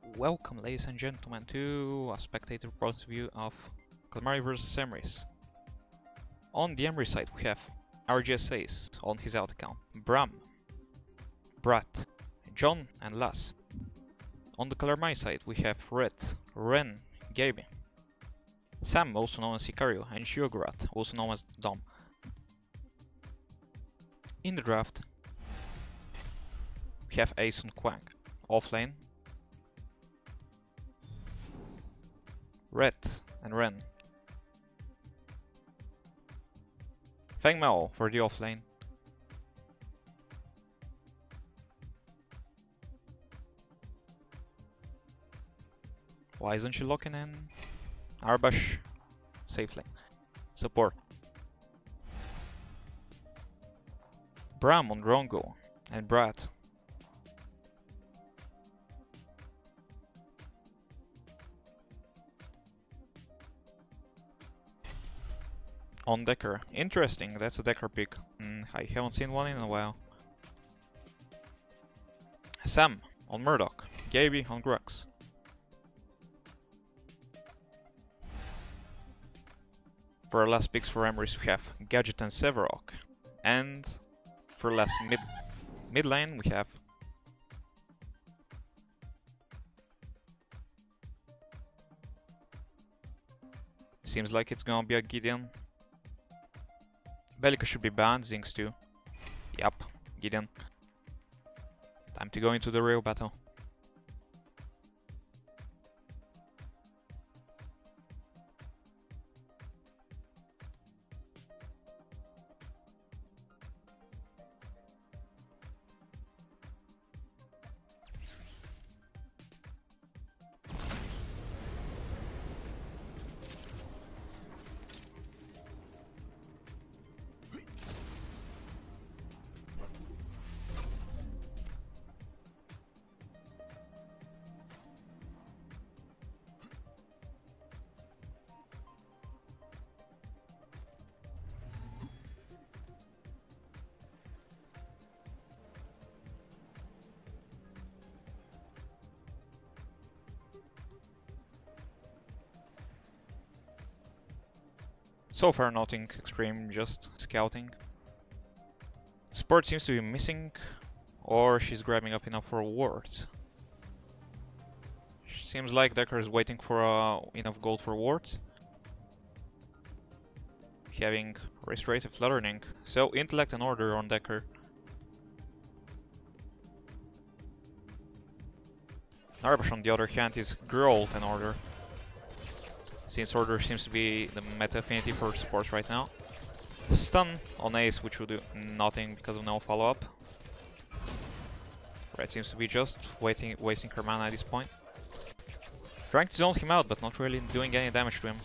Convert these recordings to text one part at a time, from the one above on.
Welcome, ladies and gentlemen, to a spectator point of view of Calamari vs Emrys. On the Emrys side, we have RGSAs on his out account, Bram, Brat, John, and Lass. On the Calamari side, we have Red, Ren, Gaby, Sam, also known as Sicario, and Shiogurat, also known as Dom. In the draft, we have Ace and Quang. Offlane, Red and Ren. Feng Mao for the offlane. Why isn't she locking in? Arbash, safe lane. Support. Bram on Rongo and Brat. On Decker. Interesting, that's a Decker pick. I haven't seen one in a while. Sam on Murdoch. Gaby on Grux. For our last picks for Emrys we have Gadget and Severok. And for last mid lane we have seems like it's gonna be a Gideon. Bellica should be banned, Zinx too. Yup, Gideon. Time to go into the real battle. So far nothing extreme, just scouting. Sport seems to be missing, or she's grabbing up enough for wards. Seems like Decker is waiting for enough gold for wards. Having restorative learning, so intellect and order on Decker. Narbash on the other hand is growth and order, since order seems to be the meta affinity for supports right now. Stun on Ace, which will do nothing because of no follow-up. Red seems to be just wasting her mana at this point. Trying to zone him out, but not really doing any damage to him.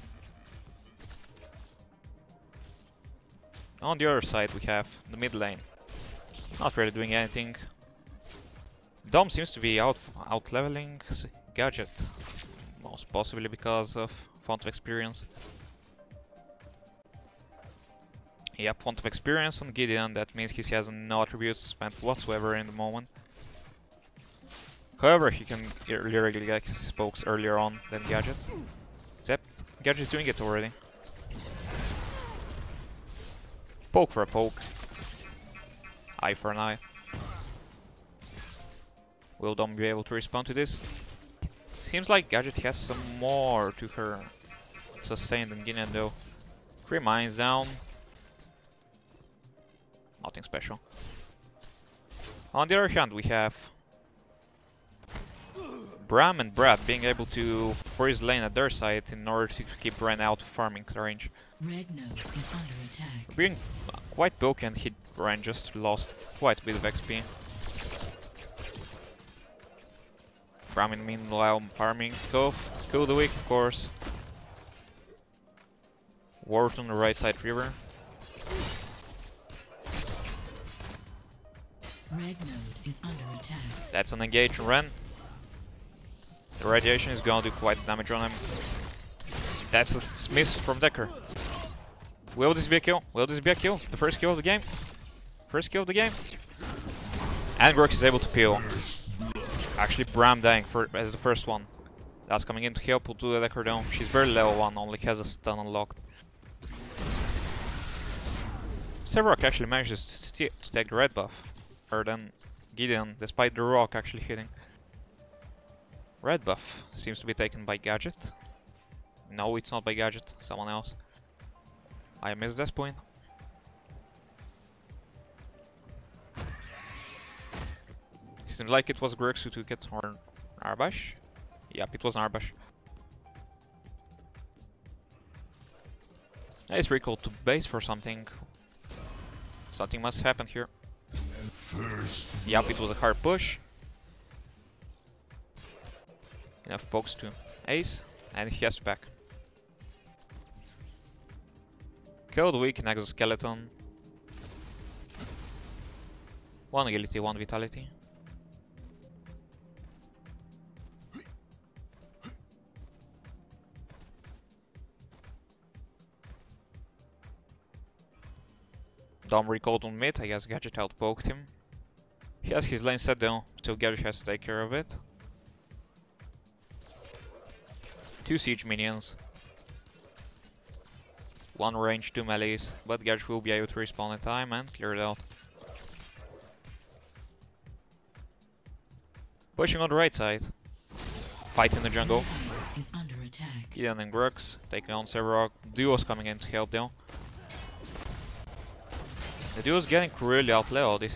On the other side we have the mid lane. Not really doing anything. Dom seems to be out leveling Gadget. Most possibly because of Font of Experience. Yep, Font of Experience on Gideon, that means he has no attributes spent whatsoever in the moment. However, he can literally get his pokes earlier on than Gadget. Except, Gadget is doing it already. Poke for a poke. Eye for an eye. Will Dom be able to respond to this? Seems like Gadget has some more to her sustain than Gideon though. 3 mines down. Nothing special. On the other hand we have Bram and Brad being able to freeze lane at their side in order to keep Ren out of farming range. Red node is under attack. Being quite broken, Ren just lost quite a bit of XP. Bram meanwhile farming. Kill the weak, of course. Ward on the right side river. Red node is under attack. That's an engage Ren. The radiation is gonna do quite damage on him. That's a miss from Decker. Will this be a kill? Will this be a kill? The first kill of the game? First kill of the game? And Grux is able to peel. Actually, Bram dying as the first one. That's coming in to help, will do the decker down. She's barely level 1, only has a stun unlocked. Severock actually manages to take the red buff. Or then Gideon, despite the rock actually hitting. Red buff seems to be taken by Gadget. No, it's not by Gadget, someone else. I missed this point. Seems like it was Grix who took it, or Narbash. Yep, it was Narbash. It's recalled to base for something. Something must happen here. Yep, it was a hard push. Enough pokes to ace, and he has to back. Killed weak exoskeleton. 1 agility, 1 vitality. Dom recalled on mid, I guess Gadget outpoked him. He has his lane set down, so Gadget has to take care of it. 2 siege minions. 1 range, 2 melees, but Gadget will be able to respawn in time and clear it out. Pushing on the right side. Fight in the jungle. Is under attack. Gideon and Grux taking on Severock. Duo's coming in to help them. The duo's getting really out level. They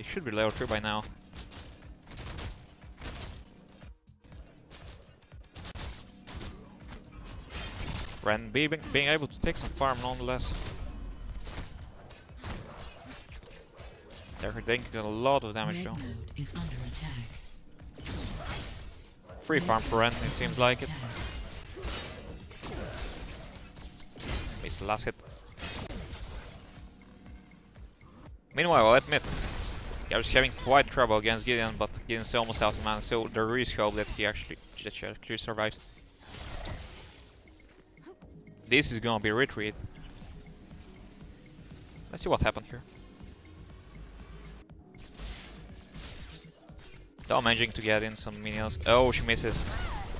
should be level 3 by now. Ren being able to take some farm nonetheless. They're taking a lot of damage though. Is under attack. Free farm for Ren, it seems like it. Missed the last hit. Meanwhile, at mid, Gary's having quite trouble against Gideon, but Gideon's almost out of mana, so there is hope that he actually survives. This is gonna be retreat. Let's see what happened here. Dom managing to get in some minions. Oh, she misses.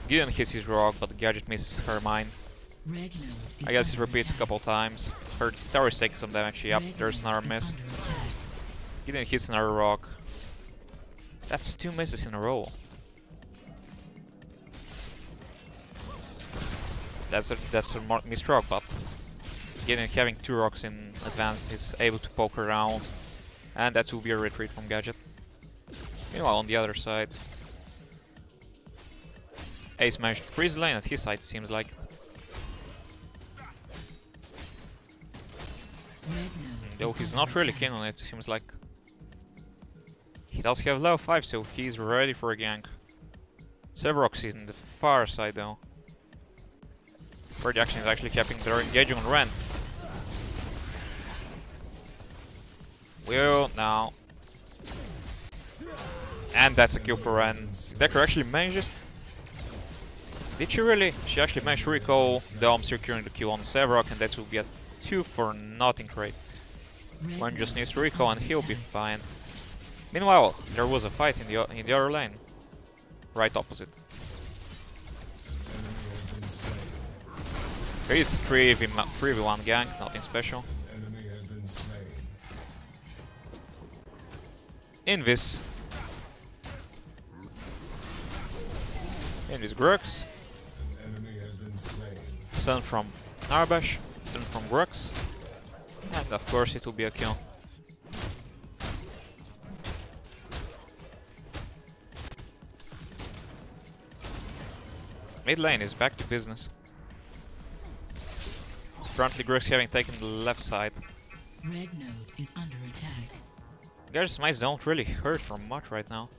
Gideon hits his rock, but Gadget misses her mine. I guess it repeats a couple times. Her tower is taking some damage. Yep, there's another miss. Gideon hits another rock. That's 2 misses in a row. That's a missed rock, but Gideon having 2 rocks in advance is able to poke around, and that will be a retreat from Gadget. Meanwhile, on the other side, Ace managed to freeze the lane at his side, seems like. Though he's not really keen on it, seems like. He does have level 5, so he's ready for a gank. Severock's in the far side though. Bird Action is actually keeping their engaging on Ren. Will now. And that's a kill for Ren. Decker actually manages. Did she really? She actually managed to recall Dom securing the kill on Severock, and that will be a 2 for nothing trade. Ren just needs to recall and he'll be fine. Meanwhile, there was a fight in the other lane. Right opposite. It's 3v1 gank, nothing special. Emrys. Emrys Grux. Stun from Narbash. Stun from Grux. And of course it will be a kill. Mid lane is back to business. Currently Grux having taken the left side. Red node is under attack. Gadget's smites don't really hurt her much right now.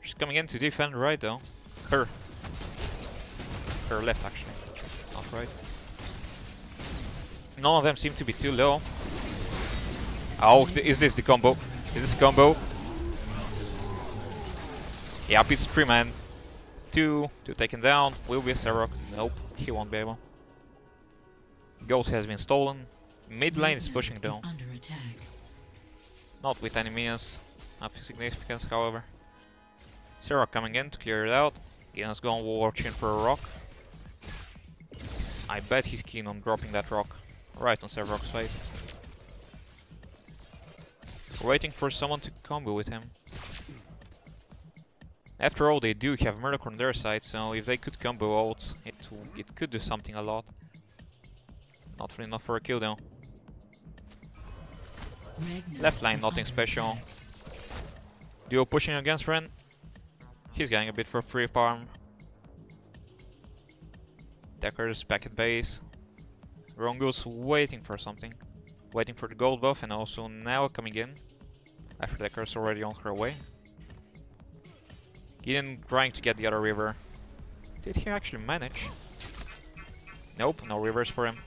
She's coming in to defend right though. Her left actually, not right. None of them seem to be too low. Oh, is this the combo? Is this combo? Yep, it's 3 man. 2 taken down. Will be a Severock. Nope, he won't be able. Gold has been stolen. Mid lane is pushing down. Not with any minions. Nothing significant, however. Sarah coming in to clear it out. Gideon's going watching for a rock. I bet he's keen on dropping that rock right on Sevarog's face. We're waiting for someone to combo with him. After all, they do have Murdoch on their side, so if they could combo ults, it could do something a lot. Not really enough for a kill though. Left line, nothing special. Duo pushing against Ren. He's getting a bit for free farm. Decker's back at base. Rongo's waiting for something. Waiting for the gold buff and also now coming in. After Decker's already on her way. Gideon trying to get the other river. Did he actually manage? Nope, no rivers for him.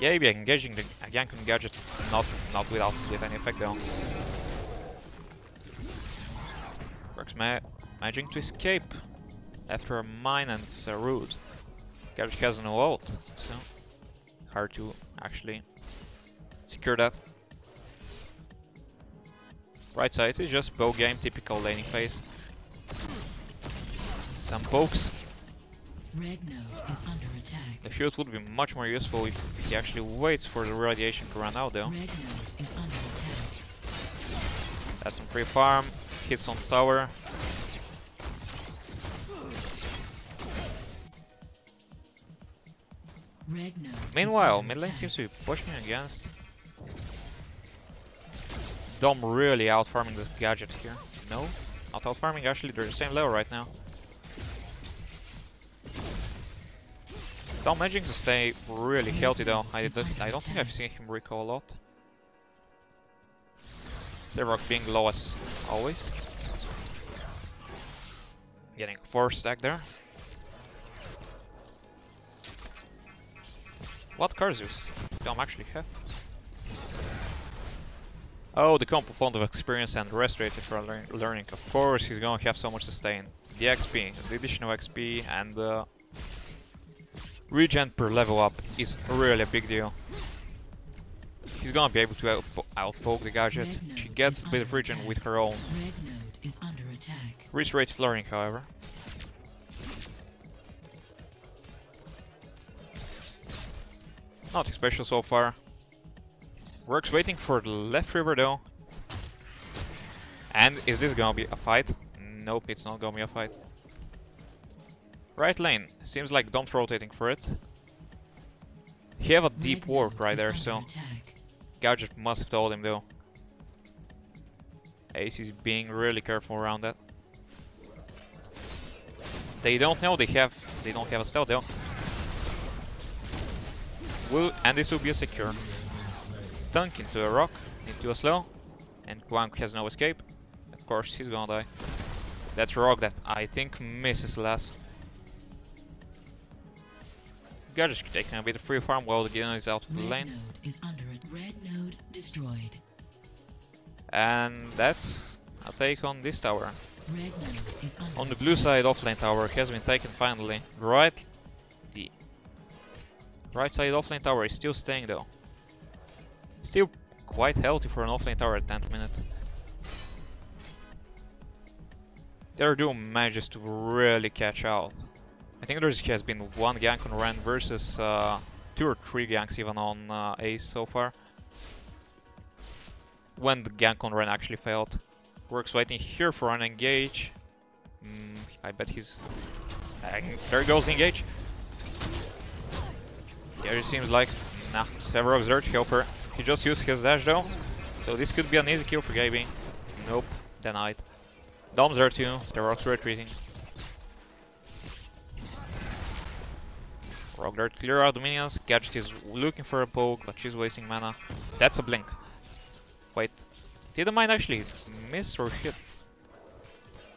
Yeah, maybe engaging the Yankun gadget, not with any effect though. Works managing to escape after a mine and a root. Gadget has no ult, so hard to actually secure that. Right side is just bow game, typical laning phase. Some pokes. Red node is under attack. The shield would be much more useful if he actually waits for the radiation to run out though. Red node is under attack. That's some free farm. Hits on tower. Red node Meanwhile, mid lane seems to be pushing against. Dom really out farming the gadget here. No, not out farming, actually they're the same level right now. Dom managing to stay really healthy though. I don't think I've seen him recall a lot. Sevarog being low as always. Getting 4 stack there. What Karzus Dom actually have? Oh, the combo font of experience and rest rate for learning. Of course, he's going to have so much sustain. The XP, the additional XP, and the regen per level up is really a big deal. He's going to be able to outpoke the gadget. She gets a bit of regen with her own. Red node is under attack. Rest rate flooring, however. Nothing special so far. Works waiting for the left river though. And is this gonna be a fight? Nope, it's not gonna be a fight. Right lane. Seems like Dom's rotating for it. He have a deep ward right there, so Gadget must have told him though. Ace is being really careful around that. They don't know they don't have a stealth though. And this will be a secure. Dunk into a rock, into a slow, and Guang has no escape. Of course, he's gonna die. That rock that I think misses less. Gadget's taking a bit of free farm while the Gideon is out of the lane. Red node destroyed. And that's a take on this tower. Red node is under On the blue side, offlane tower has been taken finally. The right side offlane tower is still staying though. Still quite healthy for an offlane tower at 10th minute. Their duo manages to really catch out. I think there has been one gank on Ren versus 2 or 3 ganks even on Ace so far. When the gank on Ren actually failed. Works waiting here for an engage. I bet he's... there goes the engage. Yeah, it seems like... Nah, Sevarog's there to help her. He just used his dash though, so this could be an easy kill for Gaby. Nope, denied. Dom's there too, Sevarog's retreating. Rogue there to clear out the minions. Gadget is looking for a poke, but she's wasting mana. That's a blink. Wait, did the mine actually miss or hit?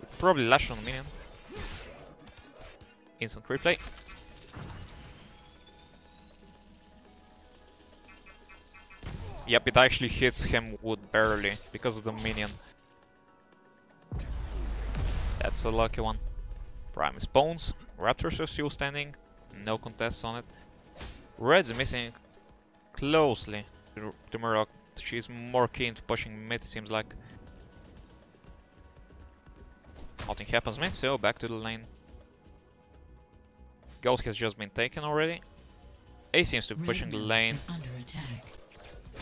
It probably lashed on the minion. Instant replay. Yep, it actually hits him with barely, because of the minion. That's a lucky one. Primus Bones. Raptors are still standing. No contests on it. Red's missing closely to Murdoch. She's more keen to pushing mid, it seems like. Nothing happens mid, so back to the lane. Gold has just been taken already. A seems to be pushing the lane. Under attack.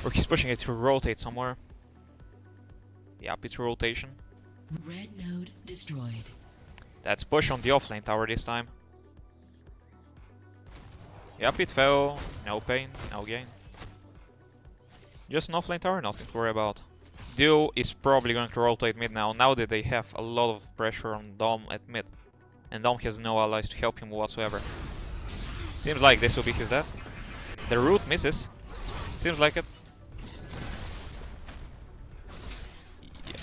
Or he's pushing it to rotate somewhere. Yep, it's rotation. Red node destroyed. That's push on the offlane tower this time. Yep, it fell. No pain, no gain. Just an offlane tower, nothing to worry about. Duo is probably going to rotate mid now that they have a lot of pressure on Dom at mid. And Dom has no allies to help him whatsoever. Seems like this will be his death. The root misses. Seems like it. Yeah.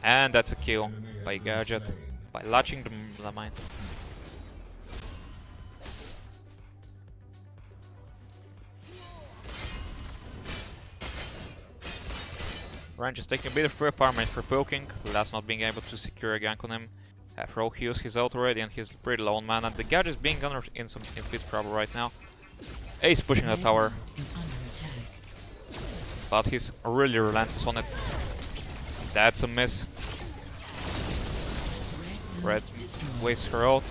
And that's a kill by Gadget. By latching the mine. Ren just taking a bit of free apartment for poking, last not being able to secure a gank on him. After all, he used his ult already and he's pretty low on mana. The Gadget is being in bit trouble right now. Ace pushing the tower, but he's really relentless on it. That's a miss. Red wastes her ult.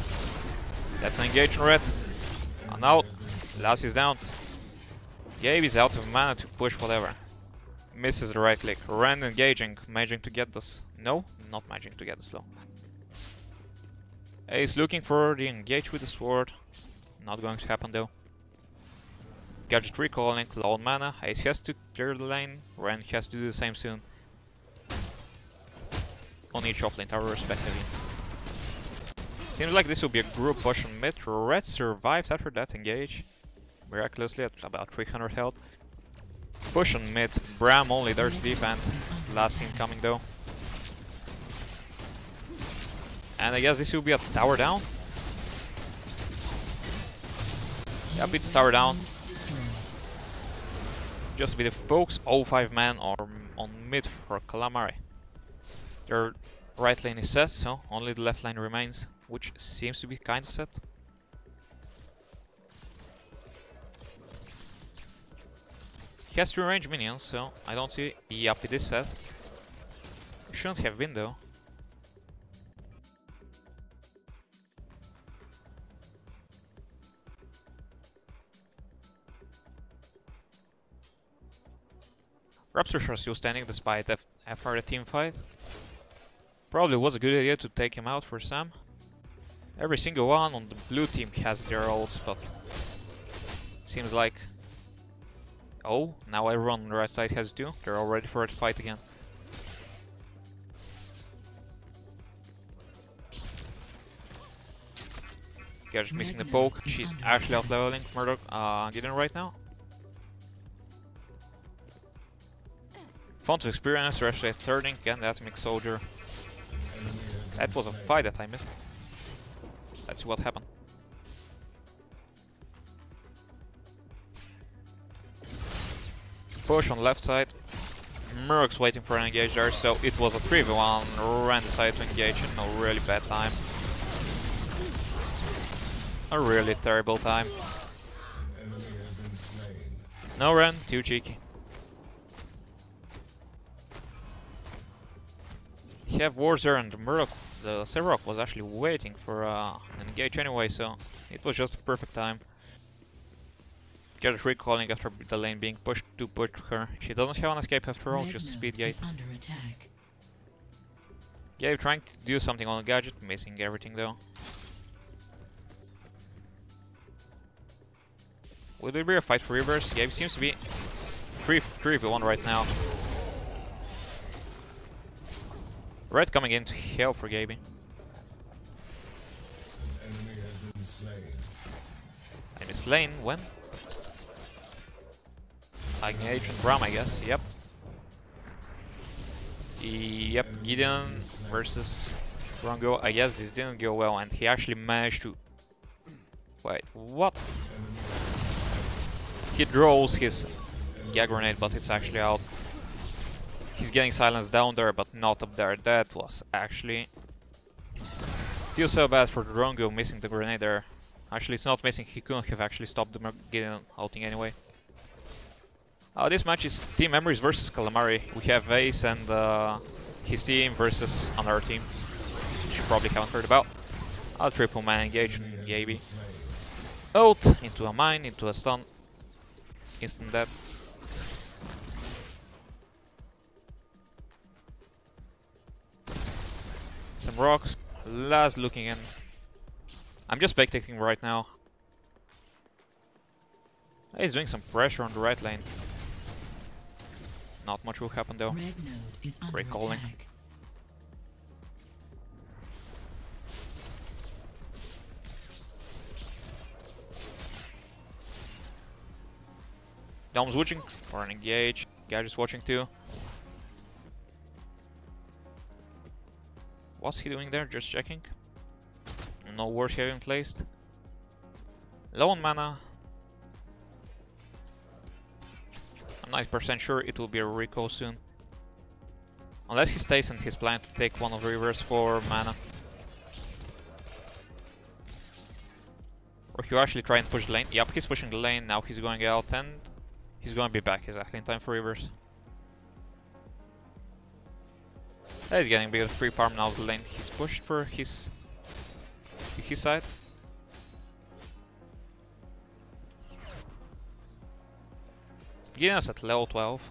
That's an engage on Red. And now, Last is down. Gabe is out of mana to push whatever. Misses the right click. Ren engaging, managing to get this. No, not managing to get this though. Ace looking for the engage with the sword. Not going to happen though. Gadget recalling, low on mana. Ace has to clear the lane. Ren has to do the same soon. On each offlane tower respectively. Seems like this will be a group push on mid. Red survives after that engage. Miraculously at about 300 health. Push on mid. Bram only dirt deep and last scene coming though. And I guess this will be a tower down. Yep, it's tower down. Just a bit of pokes. 05 man or on mid for Calamari. Their right lane is set, so only the left lane remains, which seems to be kind of set. He has 3 range minions, so I don't see. Yup, it is set. Shouldn't have been though. Raptors are still standing despite after the team fight. Probably was a good idea to take him out for Sam. Every single one on the blue team has their ults, but seems like... Oh, now everyone on the right side has two. They're all ready for a fight again. Gadget missing the poke. She's actually out leveling. Murdoch getting right now. Fun to experience, rest at thirding, and the Atomic Soldier. That was a fight that I missed. Let's see what happened. Push on left side. Murk's waiting for an engage there, so it was a 3v1. Ren decided to engage in a really bad time. A really terrible time. No Ren, too cheeky. You have wars there, and the Sevarok was actually waiting for an engage anyway, so it was just a perfect time. Gadget recalling after the lane being pushed to push her. She doesn't have an escape after all, just a speed gate. Gabe trying to do something on the Gadget, missing everything though. Will there be a fight for reverse? Gabe seems to be 3v1 right now. Red coming in to help for Gaby. Enemy slain when? Agent Bram, I guess. Yep. Yep, Gideon versus Rongo. I guess this didn't go well, and he actually managed to... Wait, what? He draws his gag grenade, but it's actually out. He's getting silenced down there, but not up there. That was actually... Feels so bad for Rongo missing the grenade there. Actually, it's not missing. He couldn't have actually stopped the Gideon ulting anyway. This match is Team Emrys versus Calamari. We have Ace and his team versus another team, which you probably haven't heard about. A triple man engage on Yabi. Ult into a mine, into a stun. Instant death. Some rocks. Last looking in. I'm just spectating right now. He's doing some pressure on the right lane. Not much will happen though. Red node is under Great calling. attack. Dom's watching or an engage. Gadge is watching too. What's he doing there? Just checking. No wards having placed. Low on mana. I'm 90% sure it will be a recall soon. Unless he stays in his plan to take one of the rivers for mana. Or he'll actually try and push the lane. Yep, he's pushing the lane. Now he's going out and he's going to be back exactly in time for rivers. He's getting a bit of free farm now of the lane. He's pushed for his side. Getting us at level 12.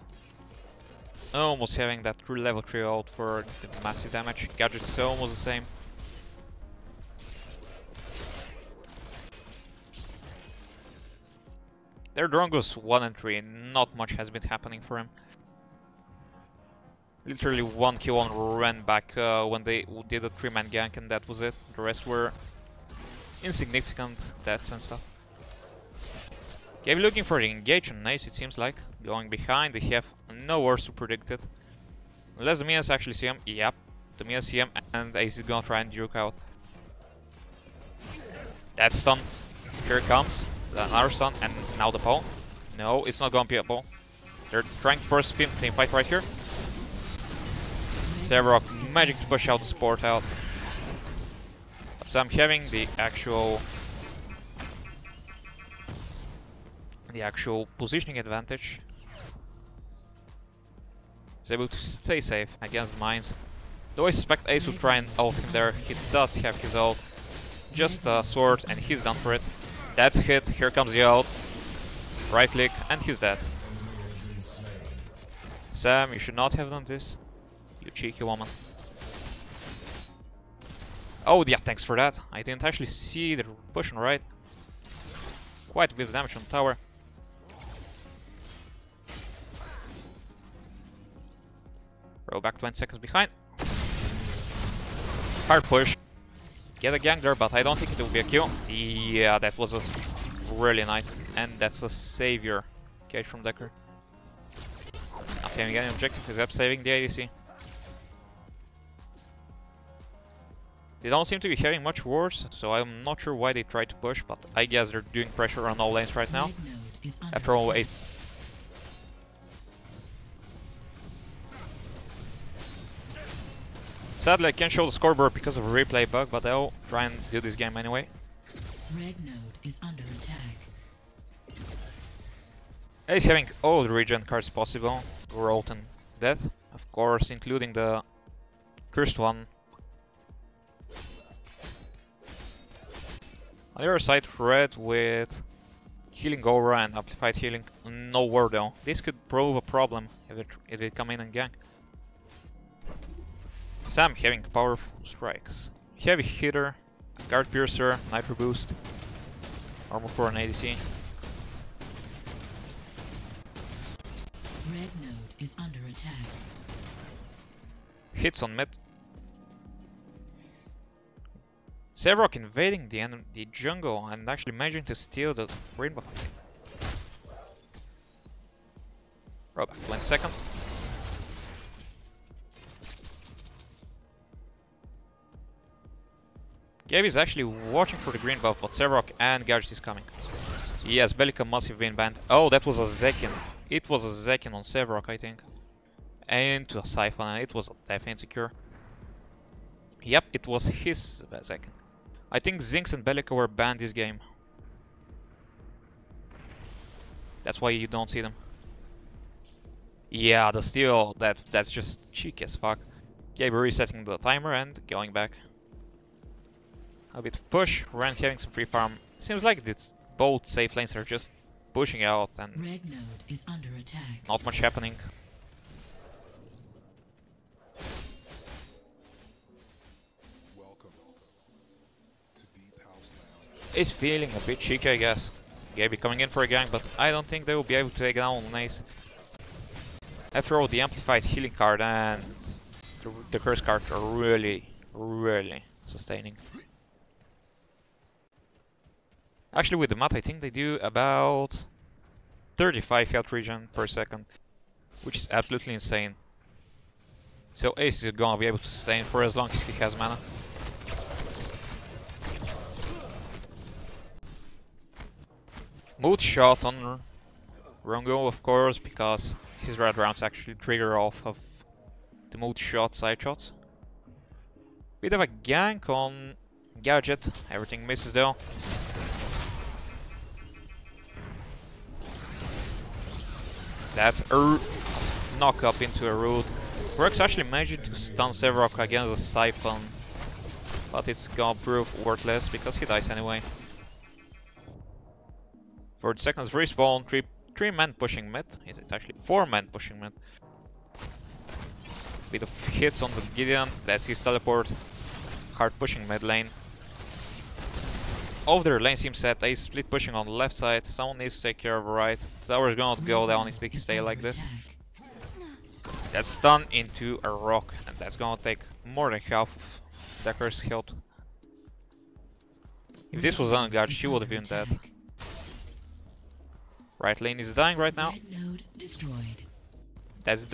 Almost having that level 3 ult for the massive damage. Gadget is almost the same. Their drone goes 1 and 3, not much has been happening for him. Literally 1 kill on ran back when they did a 3-man gank and that was it. The rest were insignificant deaths and stuff. Okay, we're looking for the engage on Ace, it seems like. Going behind, they have no words to predict it. Unless the Mias actually see him. Yep, the Mias see him and Ace is gonna try and juke out. That's stun. Here it comes. Another stun and now the pole. No, it's not gonna be a pole. They're trying to force team fight right here. Severok magic to push out the support out. So I'm having the actual positioning advantage. He's able to stay safe against mines. Though I suspect Ace will try and ult him there. He does have his ult. Just a sword and he's done for it. That's a hit. Here comes the ult. Right click and he's dead. Sam, you should not have done this. You cheeky woman. Oh yeah, thanks for that. I didn't actually see the push on right. Quite a bit of damage on the tower. Roll back 20 seconds behind. Hard push. Get a gank there, but I don't think it will be a kill. Yeah, that was really nice. And that's a savior. Cage from Decker. Not having any objective except saving the ADC. They don't seem to be having much wars, so I'm not sure why they tried to push, but I guess they're doing pressure on all lanes right now. After all, Ace. Sadly, I can't show the scoreboard because of a replay bug, but I'll try and do this game anyway. Red node is under attack. Ace having all the regen cards possible. Ult and death, of course, including the cursed one. On the other side, Red with healing aura and amplified healing. No ward though. This could prove a problem if it come in and gank. Sam having powerful strikes. Heavy hitter, guard piercer, nitro boost, armor for an ADC. Red node is under attack. Hits on mid. Severok invading the jungle and actually managing to steal the green buff. Roll back 20 seconds. Gabe is actually watching for the green buff, but Severok and Gadget is coming. Yes, Bellica massive win band. Oh, that was a Zekin. It was a Zekin on Severok, I think. And to a Siphon, and it was definitely insecure. Yep, it was his Zekin. I think Zinx and Bellica were banned this game. That's why you don't see them. Yeah, the steal, that's just cheeky as fuck. Okay, we're resetting the timer and going back. A bit of push, Ren having some free farm. Seems like this both safe lanes are just pushing out and Red node is under attack. not much happening. Is feeling a bit cheeky, I guess. Gaby coming in for a gank, but I don't think they will be able to take down Ace. After all, the amplified healing card and the curse card are really sustaining. Actually, with the mat, I think they do about 35 health regen per second, which is absolutely insane. So Ace is gonna be able to sustain for as long as he has mana. Mood shot on Rongo, of course, because his red rounds actually trigger off of the mood shot side shots. Bit of a gank on Gadget, everything misses though. That's a knock up into a root. Rook's actually managed to stun Sevarok against a Siphon, but it's gonna prove worthless because he dies anyway. 40 seconds respawn, 3 men pushing mid. Is it actually 4 men pushing mid? Bit of hits on the Gideon, that's his teleport. Hard pushing mid lane. Over their lane seems set, they split pushing on the left side. Someone needs to take care of the right. The tower is gonna go down if they stay like this. That's stun into a rock, and that's gonna take more than half of Decker's health. If this was Vanguard, she would have been dead. Right lane is dying right now. Red node destroyed. That's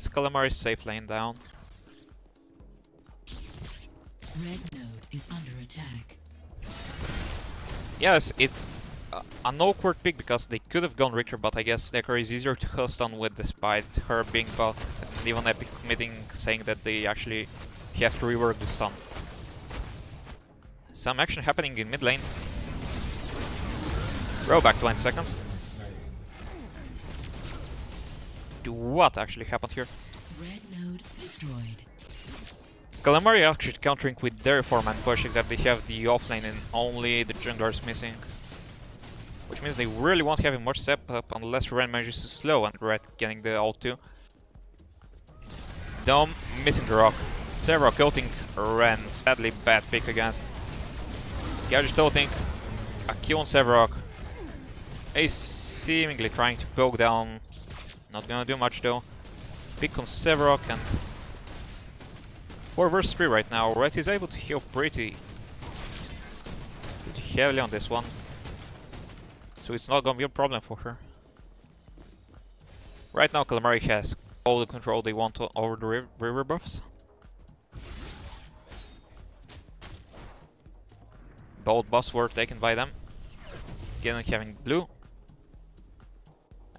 Calamari's safe lane down. Red node is under attack. Yes, an awkward pick because they could have gone Richter, but I guess Decker is easier to host on with despite her being bot, and even Epic committing saying that they actually have to rework the stun. Some action happening in mid lane. Row back 20 seconds. What actually happened here? Red node destroyed. Calamari actually countering with their 4-man push, except they have the offlane and only the jungler is missing. Which means they really won't have much step up unless Ren manages to slow and Red getting the ult too. Dome missing the rock. Sevarok ulting Ren, sadly bad pick against. Gadget ulting, a kill on Sevarok. Ace seemingly trying to poke down, not gonna do much though. Pick on Sevarok and 4 vs 3 right now. Red is able to heal pretty heavily on this one, so it's not gonna be a problem for her. Right now Calamari has all the control they want over the river buffs. Both buffs were taken by them. Gideon having blue.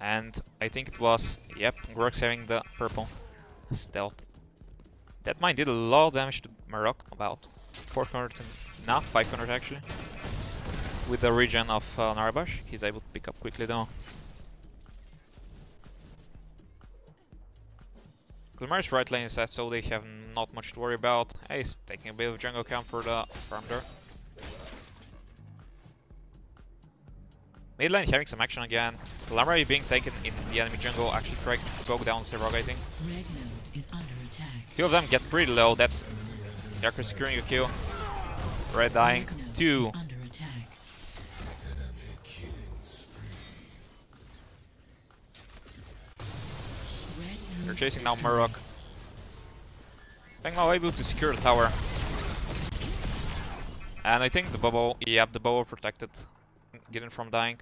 And I think it was, yep, Grog's having the purple. Stealth. That mine did a lot of damage to Marok, about 400 and not 500 actually. With the regen of Narabash, he's able to pick up quickly though. Calamari's right lane is set, so they have not much to worry about. Ace taking a bit of jungle camp for the farm there. Mid lane having some action again. Calamari being taken in the enemy jungle, actually trying to poke down Sevarok, I think. Red node is under attack. Two of them get pretty low, that's Decker securing a kill. Red dying. Red node 2. is under attack. Red node They're chasing now destroyed. Murloc. Fengmao able to secure the tower. And I think the bubble, yep, the bubble protected Gideon from dying.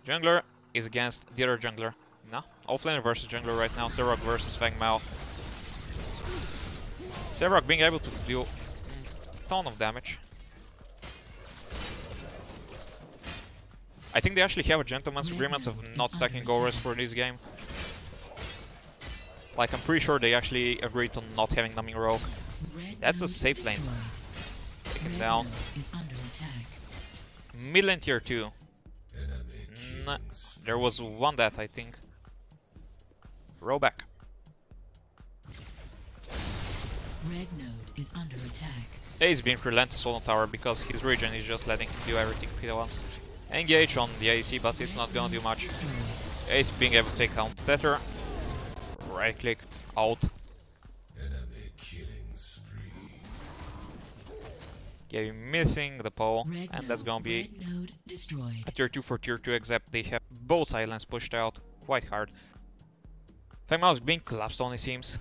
Jungler is against the other jungler. No, offlaner versus jungler right now. Sevarok versus Fengmao. Sevarok being able to deal a ton of damage. I think they actually have a gentleman's agreement of not stacking Goras for this game. Like, I'm pretty sure they actually agreed on not having numbing rogue. Red That's a node safe lane. destroyed. Taken Red down. node is under attack. Mid lane tier 2. There was one death, I think. Row back. Red node is under attack. Ace being relentless on the tower because his regen is just letting him do everything he wants. Engage on the AC, but it's not gonna do much. Ace being able to take down the Tether. Right click, out. Enemy killing spree. Yeah, missing the pole, Red and node, that's gonna be red node destroyed. a tier 2 for tier 2, except they have both islands pushed out quite hard. Fangmao's being collapsed on, it seems.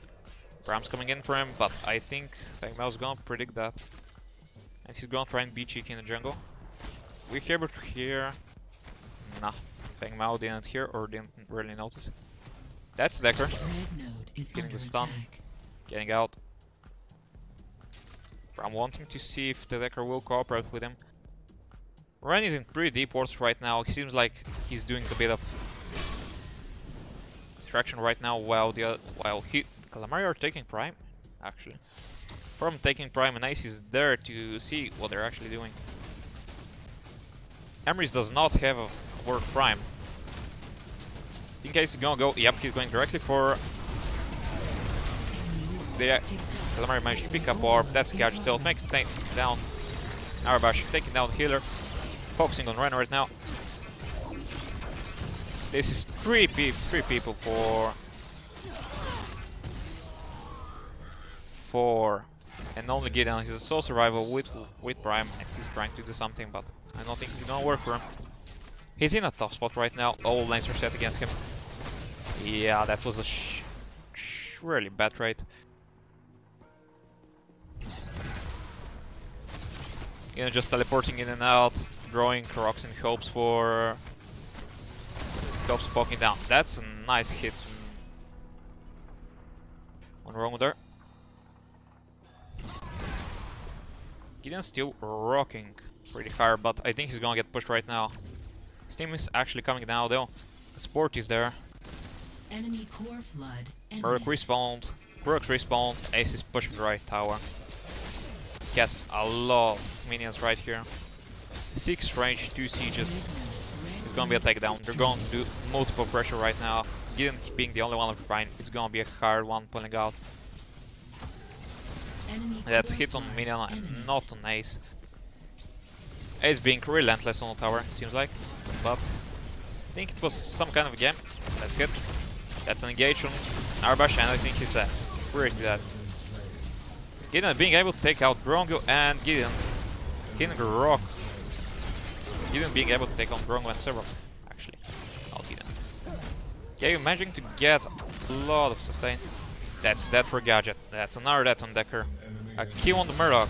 Bram's coming in for him, but I think Fangmao's gonna predict that. And he's gonna try and be cheeky in the jungle. We're able to hear. Nah, Fangmao didn't hear or didn't really notice it. That's Decker, Red node is getting under the stun, attack. getting out. Bram wanting to see if the Decker will cooperate with him. Ren is in pretty deep wards right now. He seems like he's doing a bit of distraction right now while Calamari are taking Prime, actually. From taking Prime, and Ace is there to see what they're actually doing. Emrys does not have a word Prime. In case he's gonna go, yep, he's going directly for the Calamari managed to pick up Orb. That's Gadget. They'll make it down. Arabash taking down Healer. Focusing on Ren right now. This is three people for and only Gideon. He's a sole survival with Prime, and he's trying to do something, but I don't think it's gonna work for him. He's in a tough spot right now. All lanes are set against him. Yeah, that was a really bad trade. You know, just teleporting in and out, drawing rocks in hopes for poking down. That's a nice hit on wrong there. Gideon's still rocking pretty hard, but I think he's gonna get pushed right now. His team is actually coming down though. The Sport is there. Enemy core flood. Murk respawned. Brooks respawned. Ace is pushing the right tower. He has a lot of minions right here. 6 range, 2 sieges. It's gonna be a takedown. They're going to do multiple pressure right now. Gideon being the only one of Prime, it's gonna be a hard one pulling out. That's hit on minion and not on Ace. Ace being relentless on the tower, seems like. But I think it was some kind of a game. That's good. That's an engage on Arbash, and I think he's dead. Pretty dead. Gideon being able to take out Drongo and Gideon hitting the rock. Gideon being able to take on Drongo and several, actually. Not Gideon. Okay, managing to get a lot of sustain. That's dead for Gadget. That's another death on Decker. A kill on the Murdoch.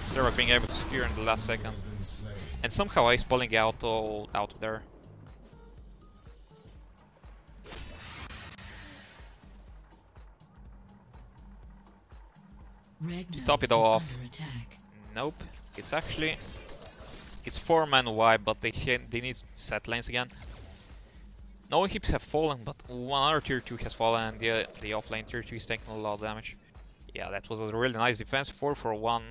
Zero being able to secure in the last second. And somehow Ace pulling out all out there. To top it all off. Nope. It's actually... It's 4-man wide, but they need set lanes again. No hips have fallen, but one other tier 2 has fallen, and the offlane tier 2 is taking a lot of damage. Yeah, that was a really nice defense, 4 for 1.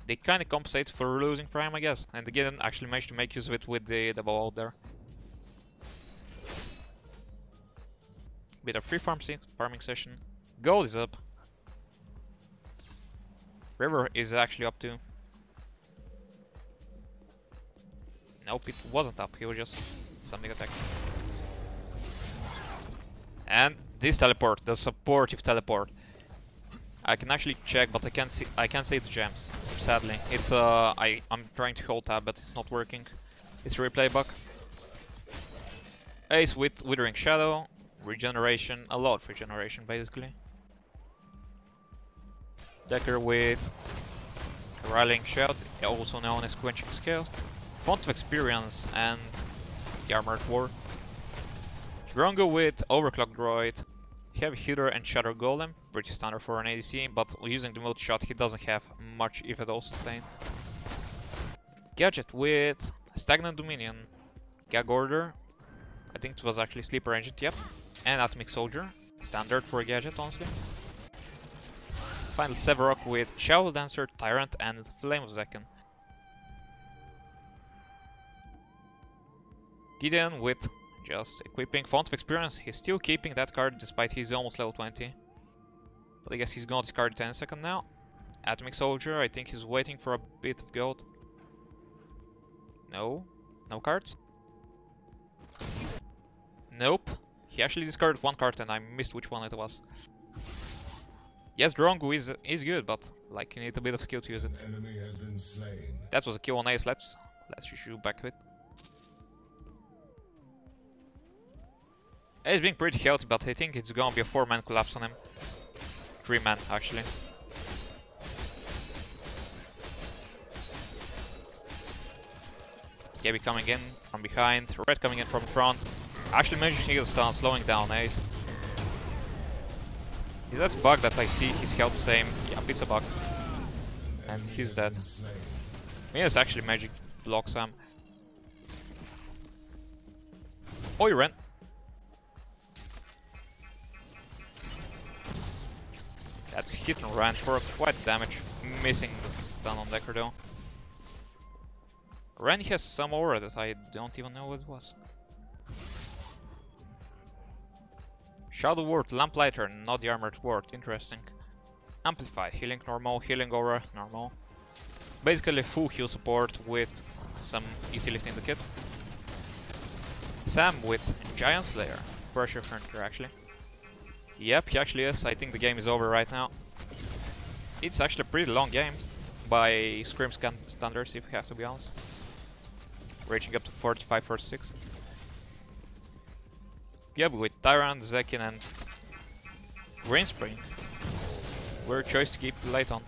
They kinda compensate for losing Prime, I guess, and again actually managed to make use of it with the double out there. Bit of free farming session. Gold is up. River is actually up too. Nope, it wasn't up, he was just something attack. And this teleport, the supportive teleport. I can actually check, but I can't see the gems, sadly. It's I'm trying to hold tab, but it's not working. It's a replay bug. Ace with Withering Shadow, regeneration, a lot of regeneration basically. Decker with Rallying Shout, also known as Quenching Scales. Font of Experience and the Armored War. Drongo with Overclock Droid, Heavy Hitter and Shadow Golem, pretty standard for an ADC, but using the multi-shot he doesn't have much if at all sustain. Gadget with Stagnant Dominion, Gag Order, I think it was actually Sleeper Engine, yep, and Atomic Soldier, standard for a Gadget honestly. Final Severok with Shovel Dancer, Tyrant and Flame of Zekken. Gideon with just equipping Font of Experience. He's still keeping that card despite he's almost level 20. But I guess he's gonna discard it any second now. Atomic Soldier. I think he's waiting for a bit of gold. No. No cards? Nope. He actually discarded one card and I missed which one it was. Yes, Drongu is good, but like you need a bit of skill to use it. An enemy has been slain. That was a kill on Ace. Let's shoot back with. Ace being pretty healthy, but I think it's gonna be a 4-man collapse on him. 3-man actually. Gabby coming in from behind, Red coming in from front. Actually managing to get a stun, slowing down Ace. Is that bug that I see his health the same? Yeah, it's a bug. And he's dead. Yes, actually magic blocks him. Oh, he ran. That's hit and ran for quite damage. Missing the stun on Decker though. Ren has some aura that I don't even know what it was. Shadow Ward, Lamplighter, not the Armored Ward, interesting. Amplified, healing normal, healing aura normal. Basically full heal support with some utility in the kit. Sam with Giant Slayer, pressure furniture actually. Yep, he actually is. I think the game is over right now. It's actually a pretty long game by Scream standards, if we have to be honest. Reaching up to 45, 46. Yeah, but with Tyrant, Zekin and Greenspring, we're choice to keep the light on.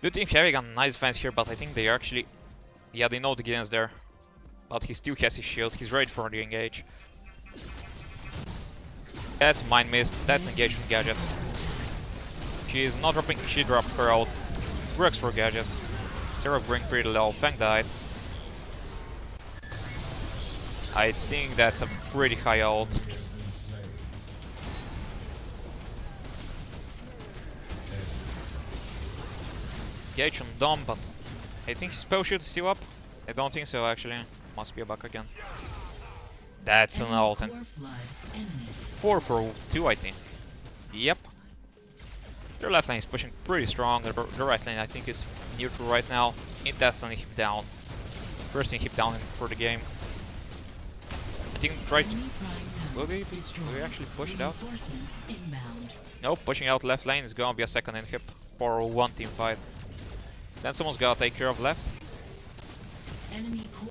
Blue team having a nice defense here, but I think they actually... Yeah, they know the Gideon's there. But he still has his shield, he's ready for the engage. That's Mind Mist, that's engage from Gadget. She is not dropping, she dropped her ult. Works for Gadget. Zero bring pretty low, Fang died. I think that's a pretty high ult. Gage on Dom, but I think his spell shield is still up. I don't think so actually. Must be a bug again. That's an ult and 4 for 2 I think. Yep. Their left lane is pushing pretty strong. The right lane I think is neutral right now. It doesn't hip down. First thing hip down for the game. I think right. Will we actually push it out? Nope, pushing out left lane is gonna be a second inhib for one team fight. Then someone's gotta take care of left.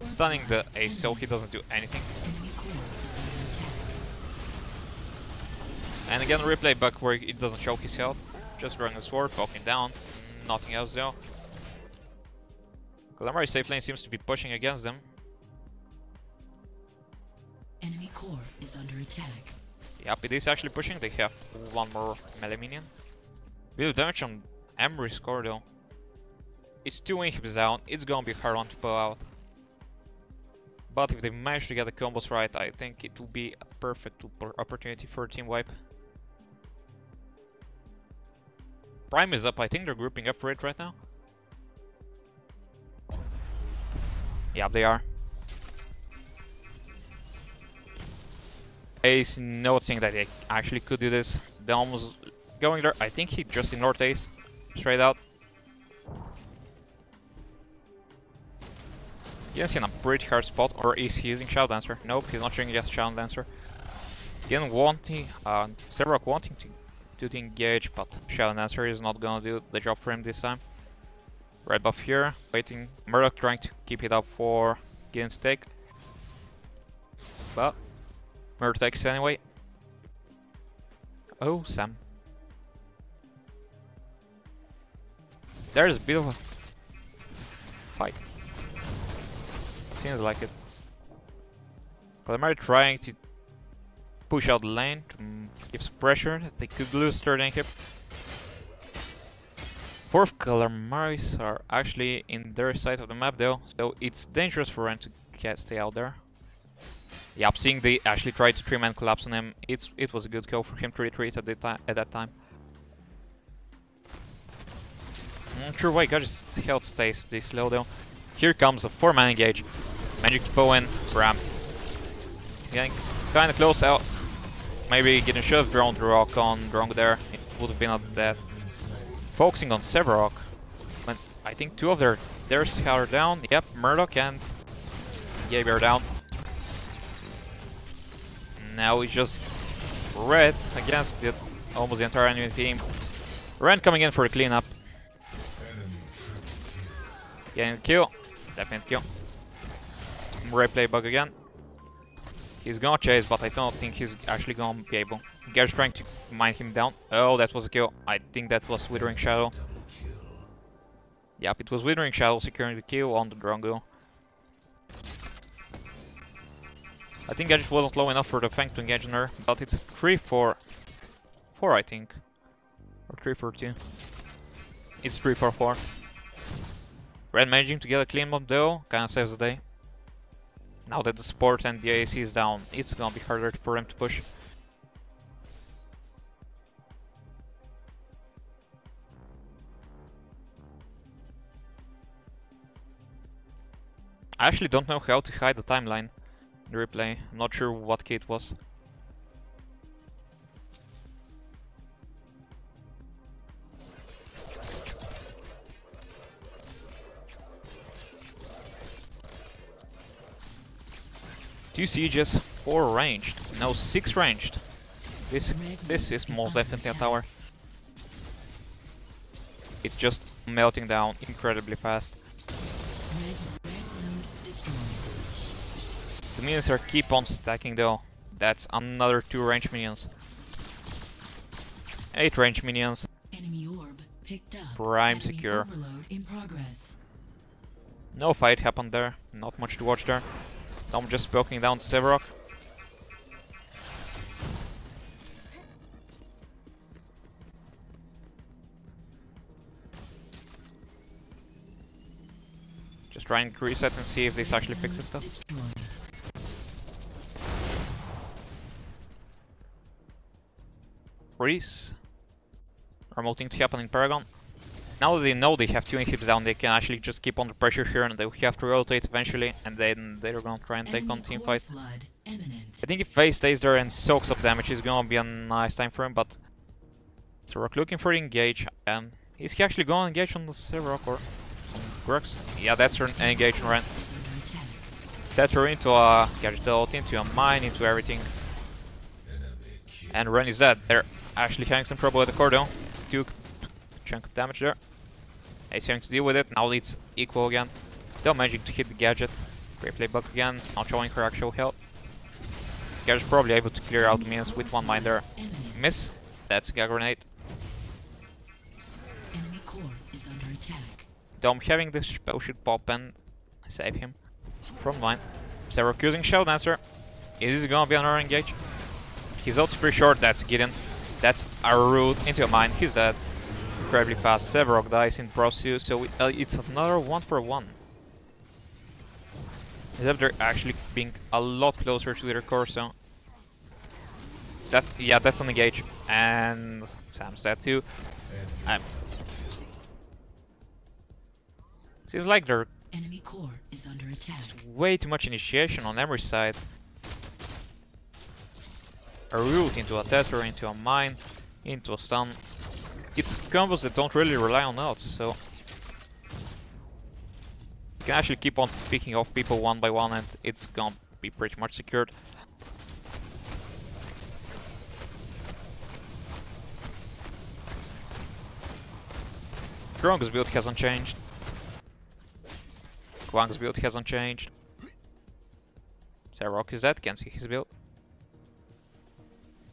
Stunning the Ace so he doesn't do anything. And again replay bug where it doesn't choke his health. Just drawing the sword, poking down. Nothing else though. Calamari safe lane seems to be pushing against them. Enemy core is under attack. Yep, it is actually pushing. They have one more melee minion. Bit of damage on Emrys core though. It's 2 inhibs down. It's gonna be a hard one to pull out. But if they manage to get the combos right, I think it will be a perfect opportunity for a team wipe. Prime is up. I think they're grouping up for it right now. Yeah, they are. Ace noticing that they actually could do this. They're almost going there. I think he just ignored Ace. Straight out. He's in a pretty hard spot. Or is he using Shadow Dancer? Nope, he's not showing just Shadow Dancer. Again, wanting, several wanting to engage, but Shadow Dancer is not gonna do the job for him this time. Red buff here, waiting. Murdoch trying to keep it up for Gideon to take. But Murdoch takes it anyway. Oh, Sam. There's a bit of a fight. Seems like it. Calamari trying to push out the lane to give some pressure. They could lose third inhib. Fourth Calamaris are actually in their side of the map though, so it's dangerous for Ren to stay out there. Yep, seeing they actually tried to 3-man collapse on him, it was a good call for him to retreat at that time. I'm not sure why Gadget's health stays this low though. Here comes a 4-man engage. Magic to pull in, Bram. Getting kinda close out. Maybe getting should have drawn the rock on Drunk there. It would have been not dead. Focusing on Severok. When I think two of their scouts are down. Yep, Murdoch and Gabe are down. Now it's just Red against almost the entire enemy team. Ren coming in for the cleanup. Getting a kill. Definite kill. Replay bug again. He's gonna chase, but I don't think he's actually gonna be able. Gare's trying to mine him down. Oh, that was a kill. I think that was Withering Shadow. Yep, it was Withering Shadow securing the kill on the Drongo. I think I just wasn't low enough for the Fang to engage on her, but it's 3-4. 4, I think. Or 3-4-2. It's 3-4-4. Red managing to get a clean bomb though, kinda saves the day. Now that the support and the AAC is down, it's gonna be harder for them to push. I actually don't know how to hide the timeline in the replay. I'm not sure what key it was. Two sieges, 4 ranged. No, 6 ranged. This is most definitely a tower. It's just melting down incredibly fast. The minions are keep on stacking though. That's another 2 range minions. 8 range minions. Enemy orb picked up. Prime Enemy secure. overload in progress. No fight happened there. Not much to watch there. I'm just poking down Severok. Just trying to reset and see if this actually fixes stuff. Freeze. Normal thing to happen in Paragon. Now that they know they have 2 inhibs down, they can actually just keep under pressure here and they have to rotate eventually, and then they're gonna try and take on teamfight. I think if Faye stays there and soaks up damage, it's gonna be a nice time for him, but Severok looking for the engage. Is he actually gonna engage on the Severok or on Grux? Yeah, that's an engage on Ren. Tether into a gadget ult, into a mine, into everything. And Ren is dead. They're actually having some trouble with the core though. Took chunk of damage there. He's having to deal with it. Now it's equal again. Still managing to hit the gadget. Great play bug again. Not showing her actual health. Gadget's probably able to clear out minions with 1 mine there. Miss. That's a gag grenade. Enemy core is under attack. Dom having this spell should pop and save him from mine. Severok using Shell Dancer. Is this gonna be another engage? His ult's pretty short. That's Gideon. That's a root into a mine. He's dead. Incredibly fast. Severok dies in process, so it's another 1-for-1. Except they're actually being a lot closer to their core, so... yeah, that's an engage. And Sam's dead too. Seems like they're Enemy core is under attack. way too much initiation on Emrys' side. A root into a tether, into a mine, into a stun. It's combos that don't really rely on ults, so you can actually keep on picking off people one by one and it's gonna be pretty much secured. Drongo's build hasn't changed. Kwang's build hasn't changed. Severok is dead, can't see his build.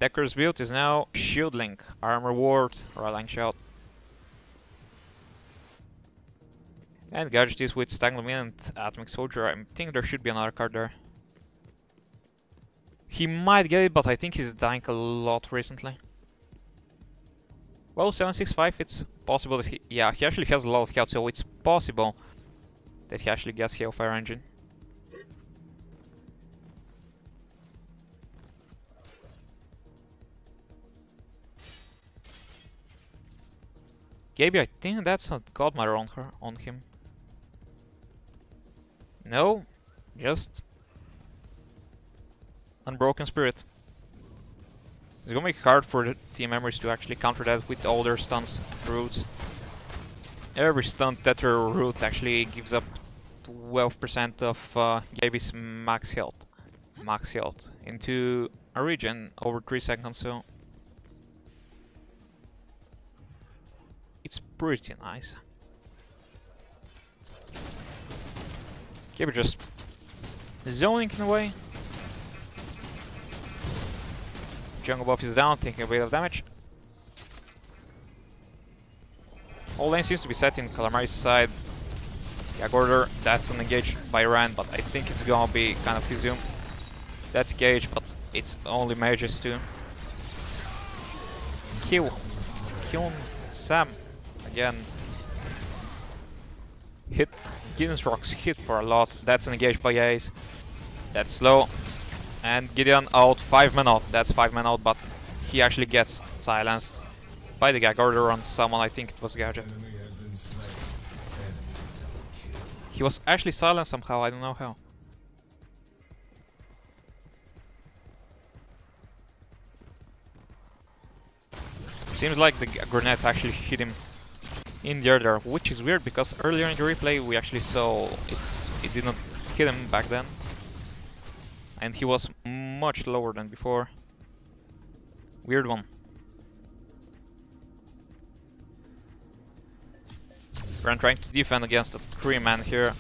Decker's build is now Shield Link, Armor Ward, Rallying Shout. And Gadget is with Stagnum and Atomic Soldier. I think there should be another card there. He might get it, but I think he's dying a lot recently. Well, 765, it's possible that he actually has a lot of health, so it's possible that he actually gets Hellfire Engine. Gaby, I think that's a Godmother on him. No, just Unbroken Spirit. It's gonna make it hard for the Team Emrys to actually counter that with all their stuns and roots. Every stun that their root actually gives up 12% of Gaby's max health. Into a region over 3 seconds, so it's pretty nice. Gaby just zoning in a way. Jungle buff is down, taking a bit of damage. All lane seems to be set in Calamari's side. Order, that's an engage by Ran, but I think it's gonna be kind of his doom. That's Gage, but it's only mages too. Kill Sam again. Hit Gideon's rocks hit for a lot. That's an engage by Ace. That's slow. And Gideon out, 5 men out. That's 5 men out, but he actually gets silenced by the gag order on someone. I think it was Gadget. He was actually silenced somehow, I don't know how. Seems like the grenade actually hit him in the other, which is weird because earlier in the replay we actually saw it did not hit him back then. And he was much lower than before. Weird one. Ren trying to defend against the 3-man here.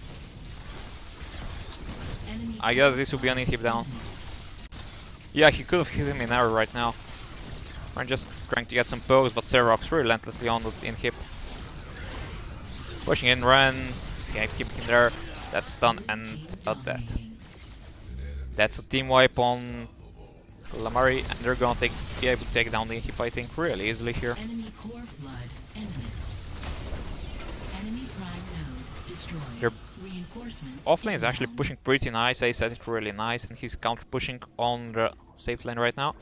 I guess this will be an inhib down. Yeah, he could have hit him in arrow right now. Ren just trying to get some pokes, but Xerox relentlessly on the inhib. Pushing in Ren, yeah, keep him there. That's stun and a death. That's a team wipe on Calamari, and they're gonna be able to take down the inhib, I think, really easily here. Their offlane is actually pushing pretty nice. I said it really nice, and he's counter pushing on the safe lane right now.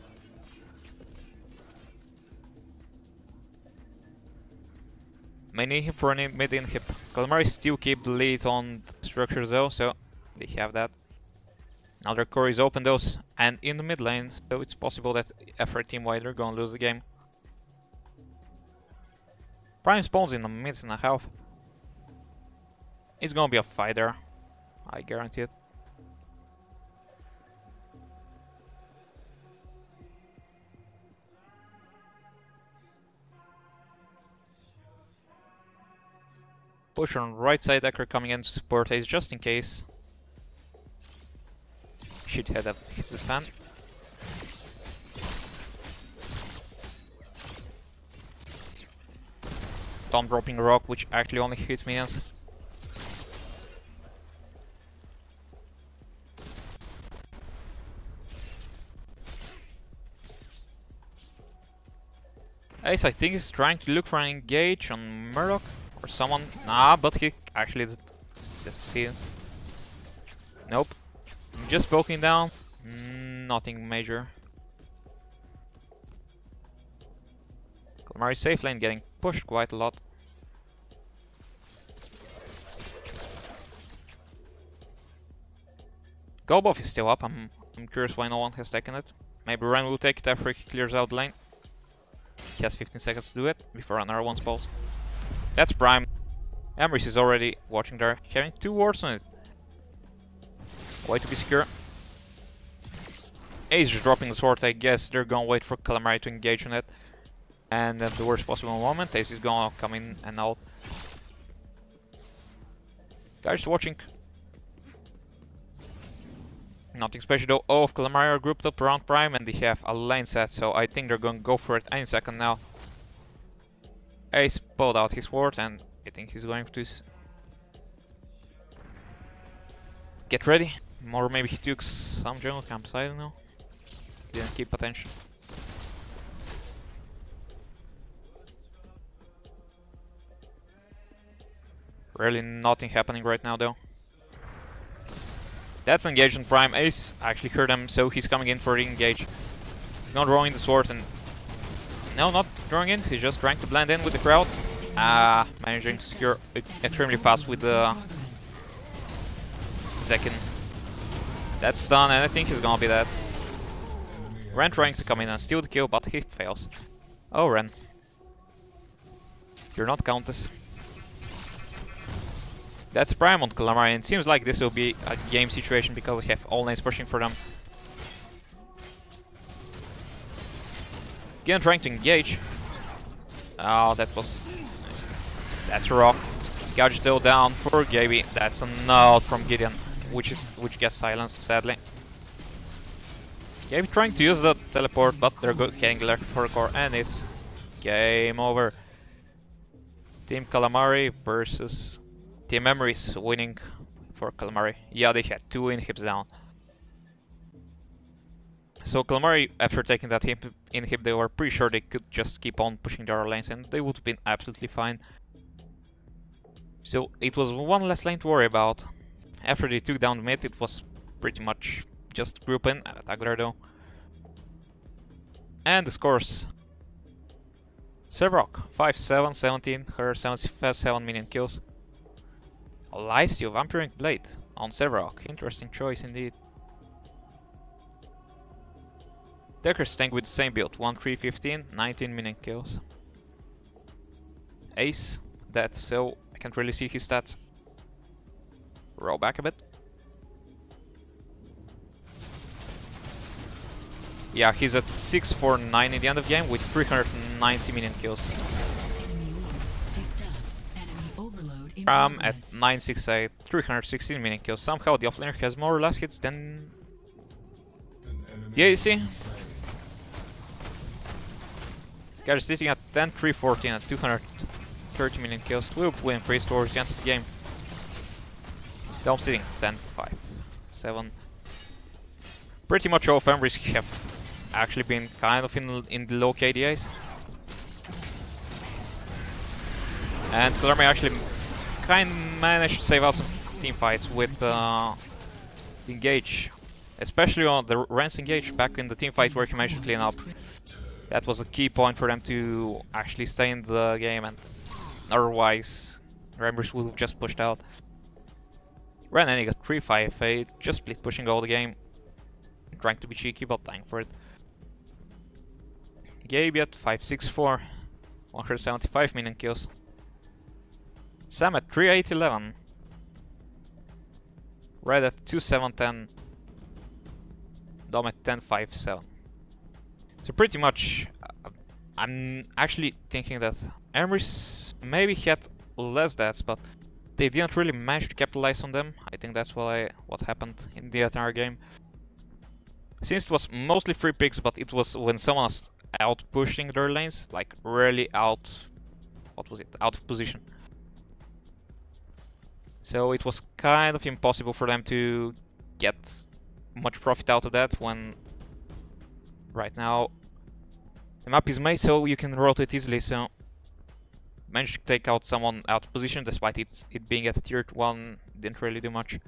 Main inhib for any mid inhib. Calamari still keep the lead on the structure though, so they have that. Now their core is open though, and in the mid lane, so it's possible that after team wide they're gonna lose the game. Prime spawns in a minute and a half. It's gonna be a fight there, I guarantee it. Push on right side, Ecker coming in to support Ace just in case. Should head up his defend. Tom dropping a rock, which actually only hits minions. Ace, I think, is trying to look for an engage on Murdoch or someone. Nah, but he actually just sees. Nope. Just poking down. Nothing major. Calamari safe lane getting pushed quite a lot. Go buff is still up. I'm curious why no one has taken it. Maybe Ren will take it after he clears out the lane. He has 15 seconds to do it before another one spawns. That's Prime. Emrys is already watching there, having 2 wards on it. Way to be secure. Ace is dropping the sword. I guess they're gonna wait for Calamari to engage on it. And at the worst possible moment, Ace is gonna come in and out. Guys watching. Nothing special though. All of Calamari are grouped up around Prime and they have a lane set, so I think they're gonna go for it any second now. Ace pulled out his ward and I think he's going to get ready. Or maybe he took some jungle camps, I don't know. Didn't keep attention. Really nothing happening right now though. That's engaged on Prime. Ace actually heard him, so he's coming in for the engage. He's not drawing the sword and... No, not drawing in, he's just trying to blend in with the crowd. Managing to secure it extremely fast with the second. That's done, and I think he's gonna be dead. Ren trying to come in and steal the kill, but he fails. Oh, Ren. You're not Countess. That's Prime on Calamari, and it seems like this will be a game situation because we have all lanes pushing for them. Again trying to engage. Oh, that was... That's a rock. Gouge still down for Gaby. That's a node from Gideon, which gets silenced, sadly. Gaby trying to use the teleport, but they're getting left for a core, and it's game over. Team Calamari versus Team Emrys winning for Calamari. Yeah, they had 2 inhibs down. So Calamari, after taking that inhib, they were pretty sure they could just keep on pushing their lanes and they would have been absolutely fine. So it was one less lane to worry about. After they took down mid, it was pretty much just group in, attack there though. And the scores. Sevrok, 5-7, 17, her 77 minion kills. A lifesteal Vampiric Blade on Sevrok, interesting choice indeed. Decker staying with the same build, 1-3-15, 19 minion kills. Ace, dead, so I can't really see his stats. Roll back a bit. Yeah, he's at 6-4-9 in the end of the game with 390 minion kills. At 9-6-8, 316 minion kills. Somehow the offlaner has more or less hits than the AC. Guys sitting at 10-3-14 at 230 million kills. We'll win praise towards the end of the game. Dome sitting 10-5-7. Pretty much all of Emrys have actually been kind of in the low KDAs. And Calamari actually managed to save out some team fights with engage. Especially on the Ren's engage back in the team fight where he managed to clean up. That was a key point for them to actually stay in the game, and otherwise Emrys would have just pushed out. Ren and he got 3-5-8, just split pushing all the game. Trying to be cheeky, but dying for it. Gaby at 5-6-4, 175 minion kills. Sam at 3-8-11. Red at 2-7-10. Dom at 10-5-7. So pretty much, I'm actually thinking that Emrys maybe had less deaths, but they didn't really manage to capitalize on them. I think that's what happened in the entire game. Since it was mostly free picks, but it was when someone was out pushing their lanes, like really out, out of position. So it was kind of impossible for them to get much profit out of that when right now the map is made so you can rotate easily, so managed to take out someone out of position despite it being at tier 1, didn't really do much.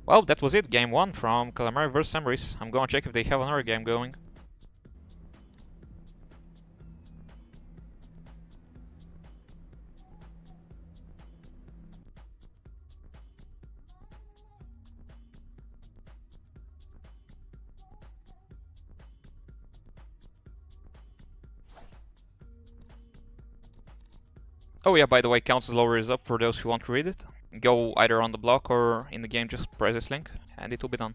Well, that was it, game 1 from Calamari vs Emrys. I'm gonna check if they have another game going. Oh yeah, by the way, Council's Lower is up for those who want to read it. Go either on the block or in the game, just press this link and it will be done.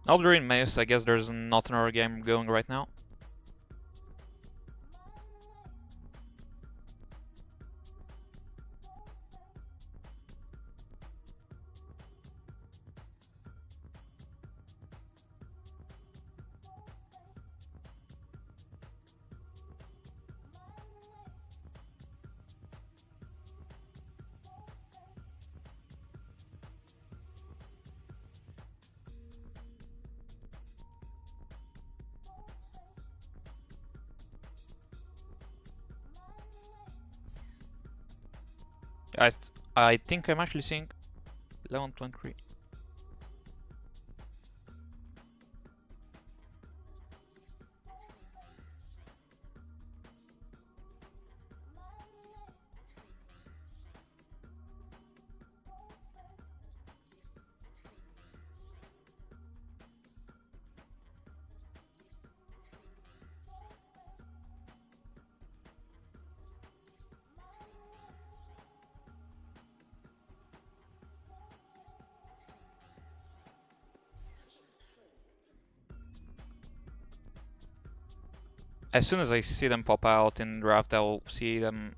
I'll be in Mayus. I guess there's not another game going right now. I think I'm actually seeing 11.3. As soon as I see them pop out in draft, I'll see them.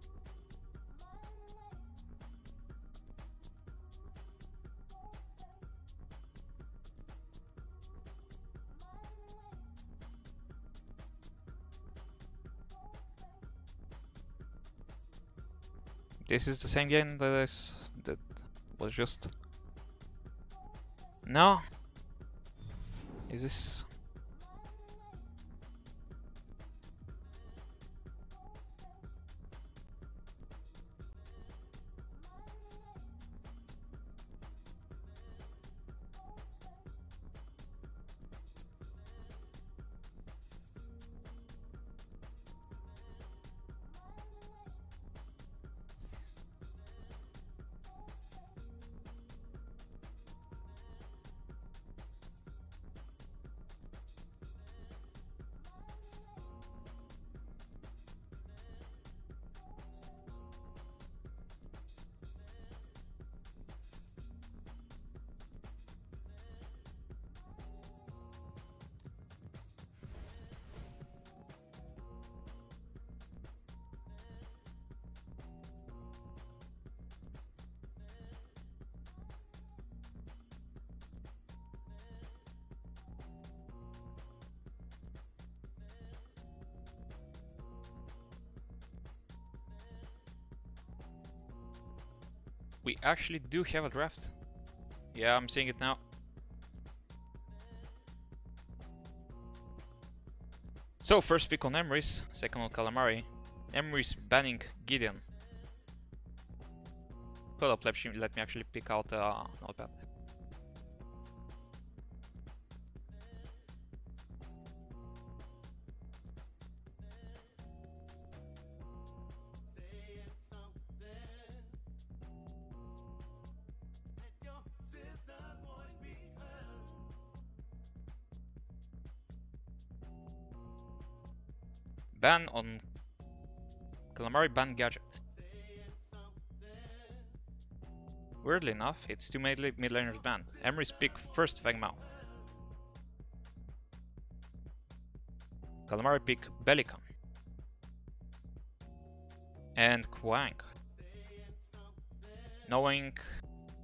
This is the same game that that was just. No. Is this? We actually do have a draft. Yeah, I'm seeing it now. So, first pick on Emrys, second on Calamari. Emrys banning Gideon. Hold up, let me actually pick out notepad. Ban on Calamari, ban gadget. Weirdly enough, it's two mid laners banned. Emrys pick first Vegmao. Calamari pick Bellicon. And Quank. Knowing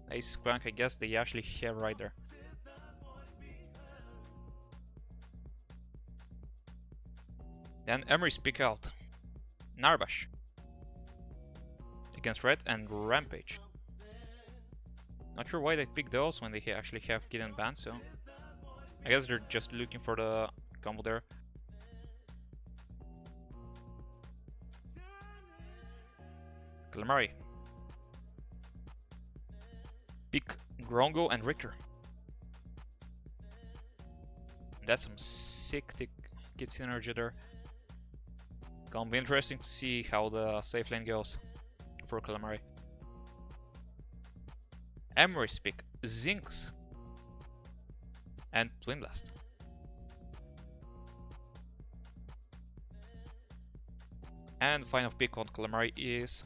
Ace Quank, I guess they actually have right there. Then Emrys pick out Narbash against Red and Rampage. Not sure why they picked those when they actually have Gideon banned, so I guess they're just looking for the combo there. Calamari. Pick Grongo and Richter. That's some sick kid synergy there. Gonna be interesting to see how the safe lane goes for Calamari. Emrys pick Zinx and Twin Blast. And the final pick on Calamari is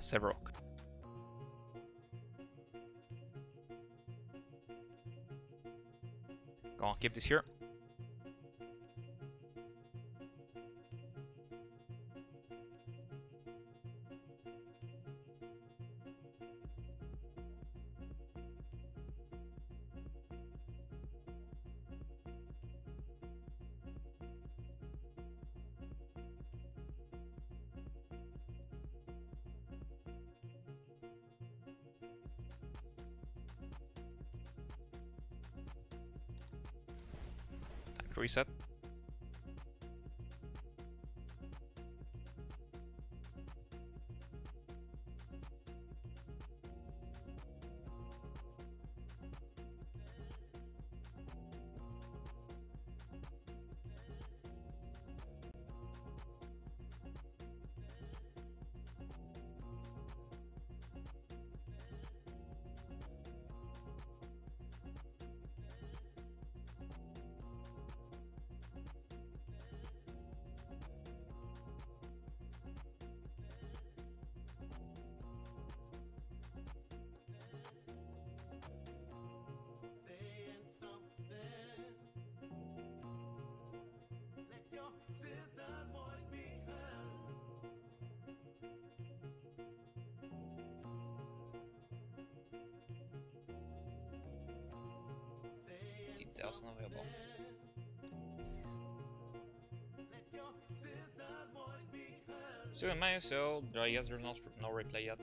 Severok. Go on, keep this here. Time to reset. Details unavailable. Still in May, so I guess there's no replay yet.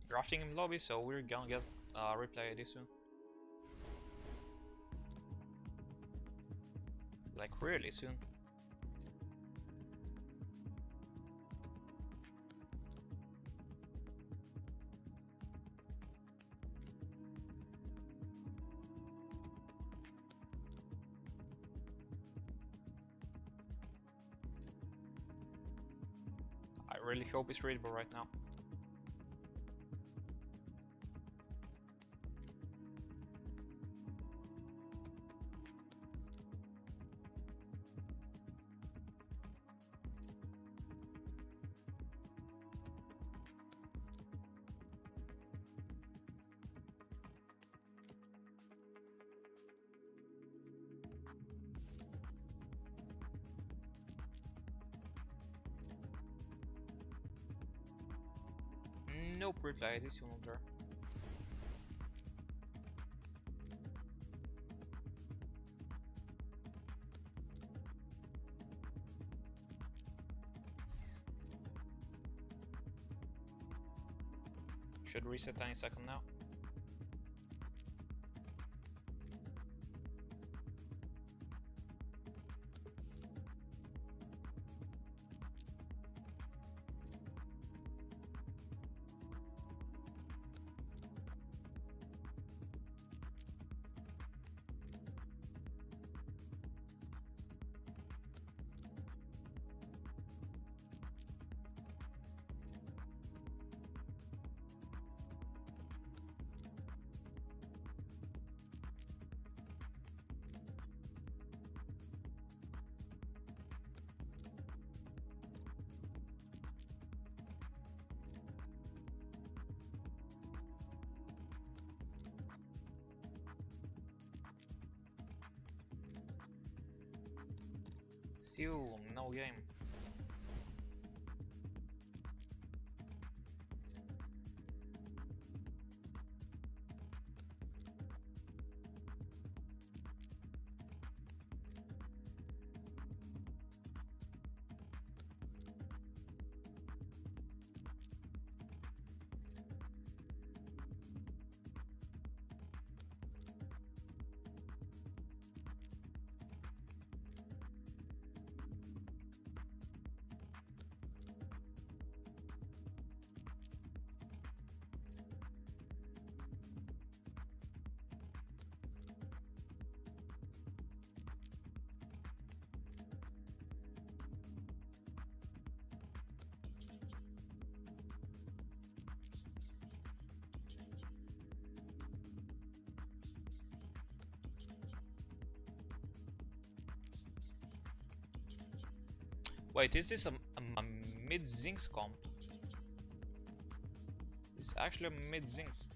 drafting in lobby, so we're gonna get replay ID soon. Like really soon. I really hope it's readable right now. Nope, reply ID still not there. Should reset any second now. Still no game. Wait, is this a mid-Zinx comp? It's actually a mid-Zinx.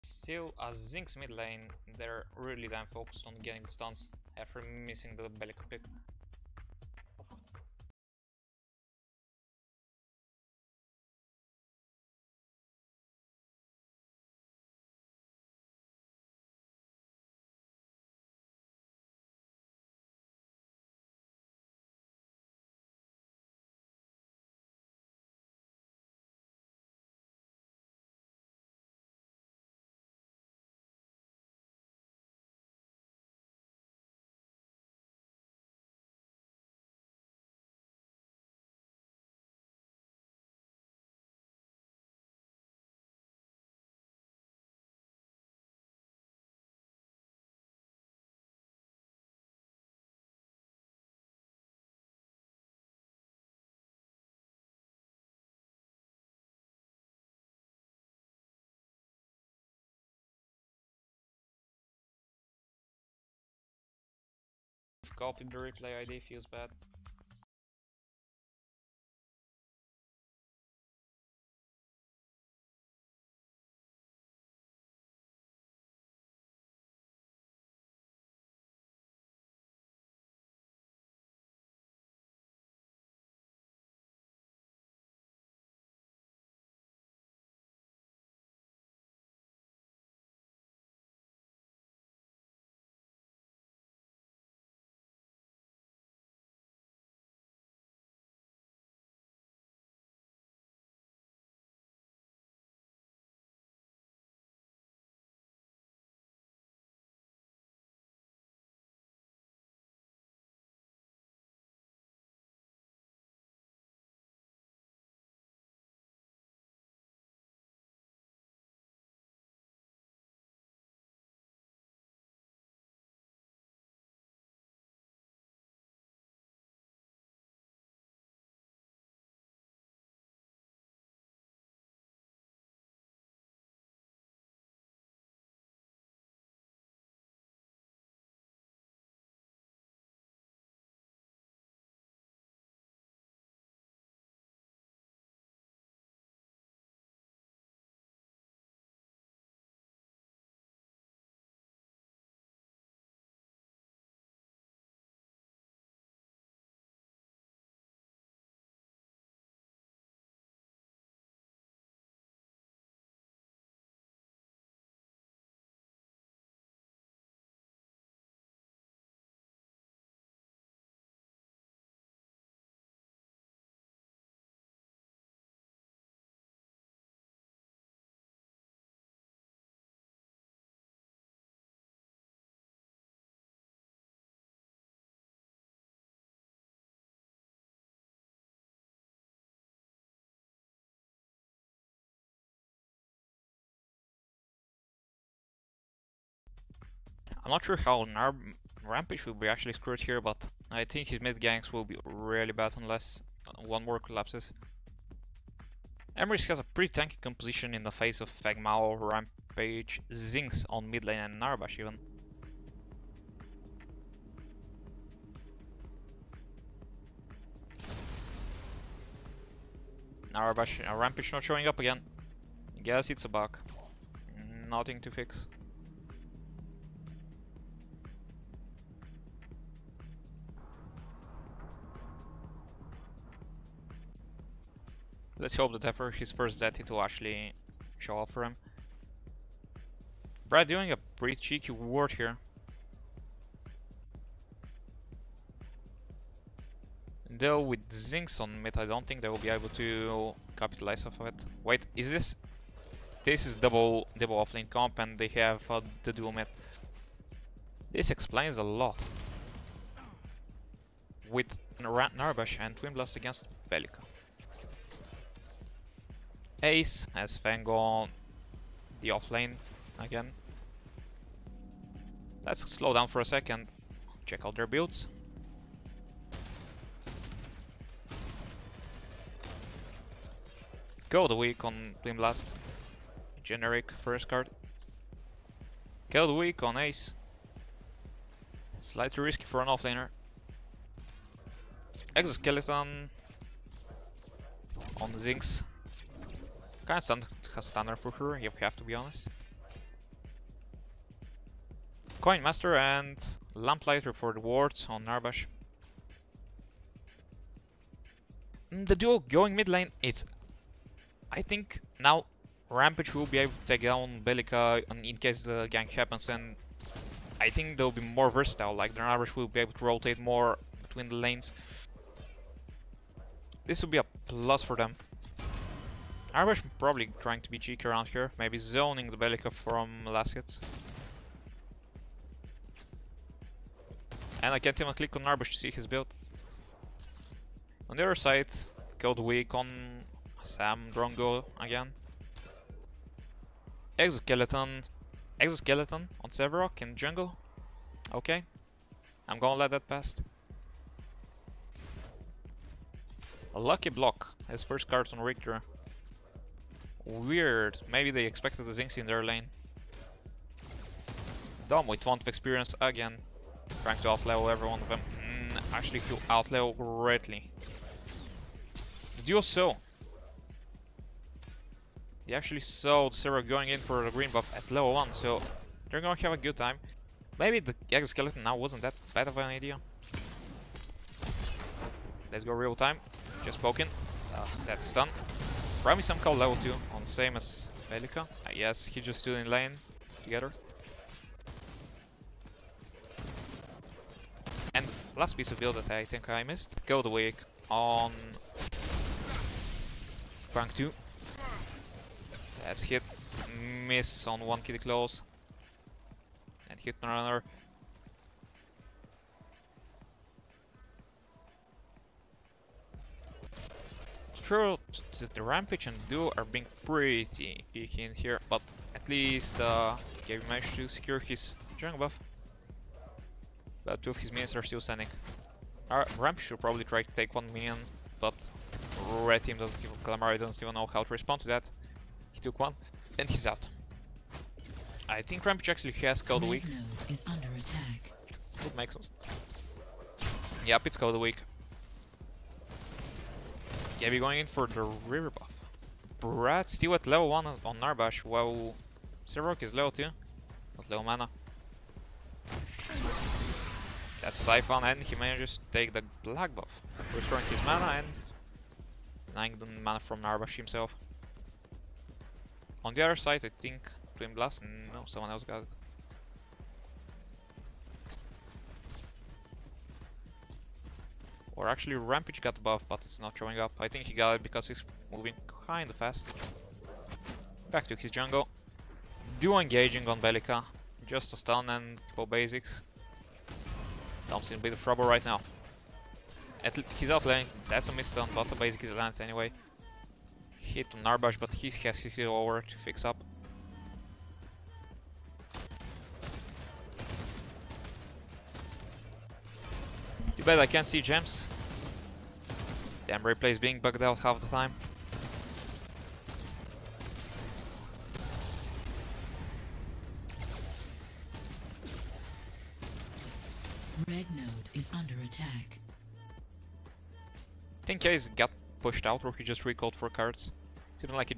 Still, as Zinx mid lane, they're really damn focused on getting stuns after missing the Bellico pick. copied the replay ID, feels bad. I'm not sure how Rampage will be actually screwed here, but I think his mid ganks will be really bad unless one more collapses. Emrys has a pretty tanky composition in the face of Fagmal, Rampage, Zinx on mid lane and Narbash even. Narbash, Rampage not showing up again. Guess it's a bug. Nothing to fix. Let's hope that after his first death it will actually show up for him. Brad doing a pretty cheeky ward here. Though with Zinx on mid, I don't think they will be able to capitalize off of it. Wait, is this? This is double offlane comp and they have the dual mid. This explains a lot. With Narbash and Twin Blast against Bellica. Ace has Fang on the offlane again. Let's slow down for a second, check out their builds. Go the weak on Twin Blast, generic first card. Kill the weak on Ace. Slightly risky for an offlaner. Exoskeleton on Zinx. Kinda standard for her, if we have to be honest. Coin Master and Lamplighter for the wards on Narbash. The duo going mid lane, I think now Rampage will be able to take down Bellica in case the gank happens, and I think they'll be more versatile, like the Narbash will be able to rotate more between the lanes. This will be a plus for them. Narbash probably trying to be cheeky around here, maybe zoning the Bellica from last hits. And I can't even click on Narbash to see his build. On the other side, killed weak on Sam Drongo again. Exoskeleton on Severok in jungle. Okay, I'm gonna let that pass. A lucky block, his first card on Richter. Weird, maybe they expected the Zinx in their lane. Dumb with font of experience again. Trying to outlevel every one of them. Actually, to outlevel greatly. The duo saw. They actually saw the Zero going in for the green buff at level 1, so they're going to have a good time. Maybe the exoskeleton now wasn't that bad of an idea. Let's go real time. Just poking. That's done. Probably some call level 2 on the same as Velika. Yes, he just stood in lane together. And last piece of build that I think I missed. Go the week on rank 2. That's hit. Miss on one kitty close. And hit runner. True, the Rampage and Duo are being pretty picky in here, but at least Gabe managed to secure his jungle buff. But 2 of his minions are still standing. Our Rampage should probably try to take 1 minion, but Red team doesn't even, Calamari doesn't even know how to respond to that. He took 1, and he's out. I think Rampage actually has Code Weak. Is under attack. Would make sense. Yep, it's Code Weak. Gabby going in for the river buff. Brad still at level 1 on Narbash, while Zerok is level 2. Not level mana. That's Siphon, and he manages to take the black buff, restoring his mana and denying the mana from Narbash himself. On the other side, I think Twin Blast. No, someone else got it. Or actually Rampage got the buff, but it's not showing up. I think he got it because he's moving kinda fast. Back to his jungle. Duo engaging on Velika. Just a stun and couple basics. Tom's in a bit of trouble right now. He's out lane. That's a missed stun, but the basic is landed anyway. Hit on Narbash, but he has his heal over to fix up. Too bad I can't see gems. Damn, replay is being bugged out half the time. Red node is under attack. I think Case got pushed out or he just recalled for cards. It didn't like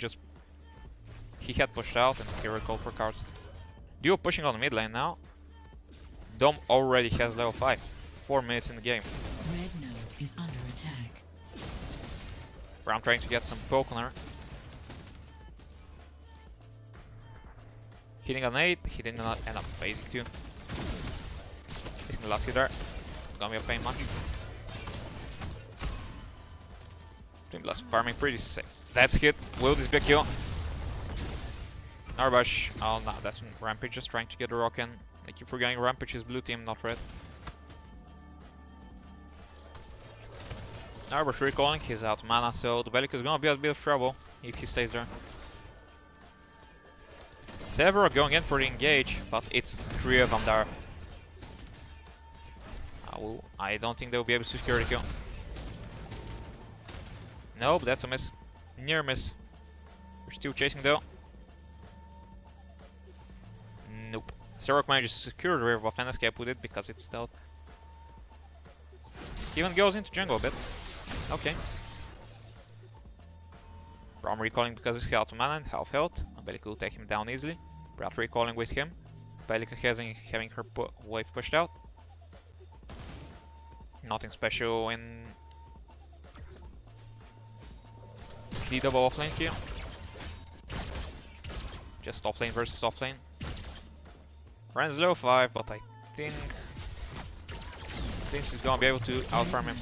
he had pushed out and he recalled for cards. Duo pushing on the mid lane now. Dom already has level 5. 4 minutes in the game. Red node is under attack. Brown trying to get some poke on her. Hitting an 8, hitting an up basic too. He's gonna last hit there. It's gonna be a pain much. Twin Blast farming pretty safe. That's hit. Will this be a kill? Narbash. Oh no, that's Rampage just trying to get a rock in. I keep forgetting Rampage is blue team, not red. Narbash recalling, he's out of mana, so the Velika is gonna be a bit of trouble if he stays there. Several going in for the engage, but it's 3 of them there. I don't think they'll be able to secure the kill. Nope, that's a miss. Near miss. We're still chasing though. Nope. Zerok manages to secure the river buff and escape with it because it's stealth. Even goes into jungle a bit. Okay. Braum recalling because he's out of mana and half health. Bellica will take him down easily. Brat recalling with him. Bellica having her wave pushed out. Nothing special in the double offlane here. Just offlane versus offlane. Rand's low 5, but I think he's gonna be able to outfarm him.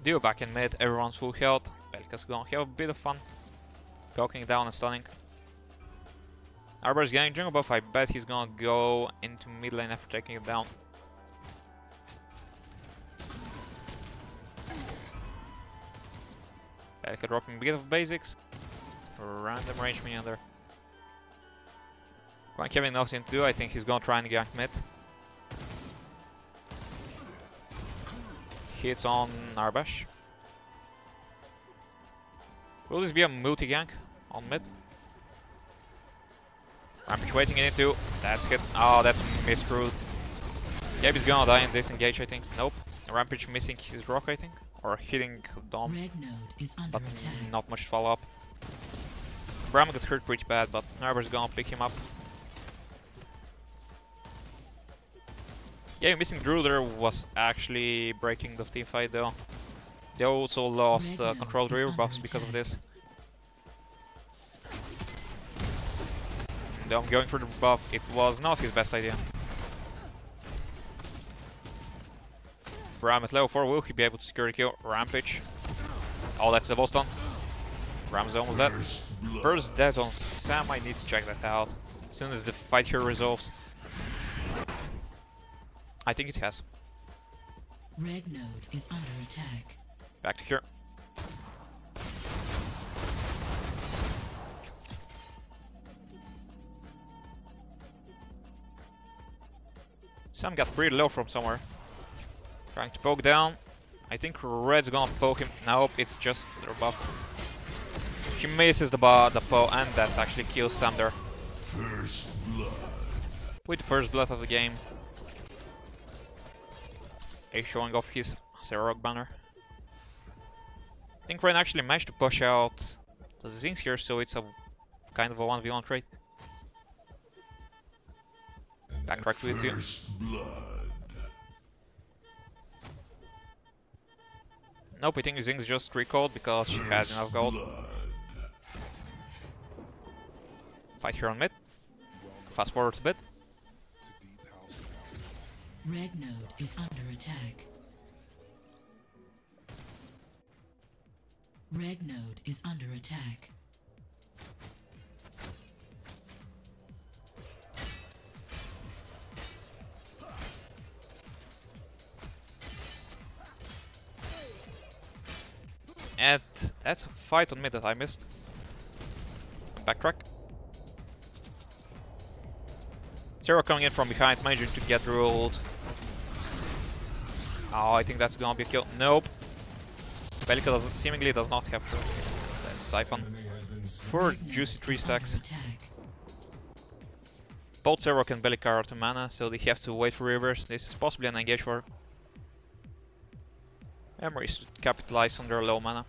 Duo back in mid, everyone's full health. Belka's gonna have a bit of fun poking down and stunning. Arbor's getting jungle buff, I bet he's gonna go into mid lane after taking it down. Belka dropping a bit of basics. Random range minion there. When Kevin knows him too, I think he's gonna try and gank mid. Hits on Narbash. Will this be a multi-gank on mid? Rampage waiting in it too. That's hit. Oh, that's miscrewed. Gaby's gonna die in this engage, I think. Nope. Rampage missing his rock, I think. Or hitting Dom. Red node is under But attack. not much follow up. Bram got hurt pretty bad, but Nerver's gonna pick him up. Yeah, missing Drew there was actually breaking the team fight though. They also lost controlled river buffs because of this. Dom going for the buff, it was not his best idea. Bram at level 4, will he be able to secure the kill? Rampage. Oh, that's the boss done. Bram's almost dead. First death on Sam, I need to check that out. As soon as the fight here resolves. I think it has. Red node is under attack. Back to here. Sam got pretty low from somewhere. Trying to poke down. I think Red's gonna poke him. Nope, it's just their buff. She misses the poke, and that actually kills Sam there. First blood. With the first blood of the game. He's showing off his Zerog banner. I think Ren actually managed to push out the Zings here, so it's a kind of a 1v1 trade. Backtrack with you. First blood. Nope, I think Zings just recalled because she has enough gold. Fight here on mid. Fast forward a bit. Red node is under attack. Red node is under attack. And that's a fight on mid that I missed. Backtrack. Zero coming in from behind, managing to get ruled. Oh, I think that's gonna be a kill. Nope. Bellica seemingly does not have to. That's Siphon. For juicy 3 stacks. Both Zero and Bellica are out of mana, so they have to wait for rivers. This is possibly an engage for Emrys to capitalize on their low mana.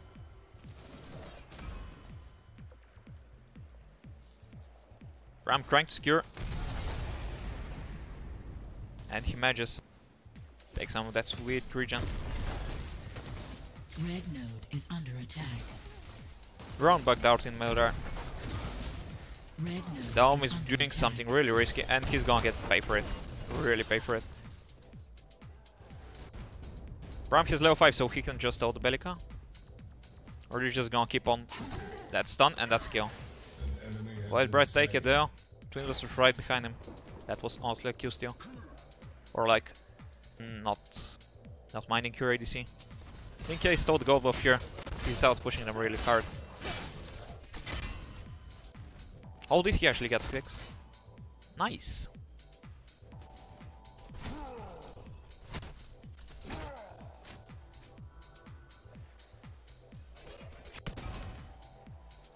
Ram trying to secure. And he manages to take some of that sweet regen. Red node is under attack. Round bugged out in middle there. Red node Dom is under doing attack. something really risky, and he's gonna get pay for it. Really pay for it. Bram is level 5, so he can just ult the Bellica. Or you're just gonna keep on that stun, and that's a kill. Wild Bright take it there. Twin was right behind him. That was honestly a kill steal. Or like, not minding your ADC. I think he stole the gold buff here. He's out pushing them really hard. Oh, did he actually get clicks? Nice.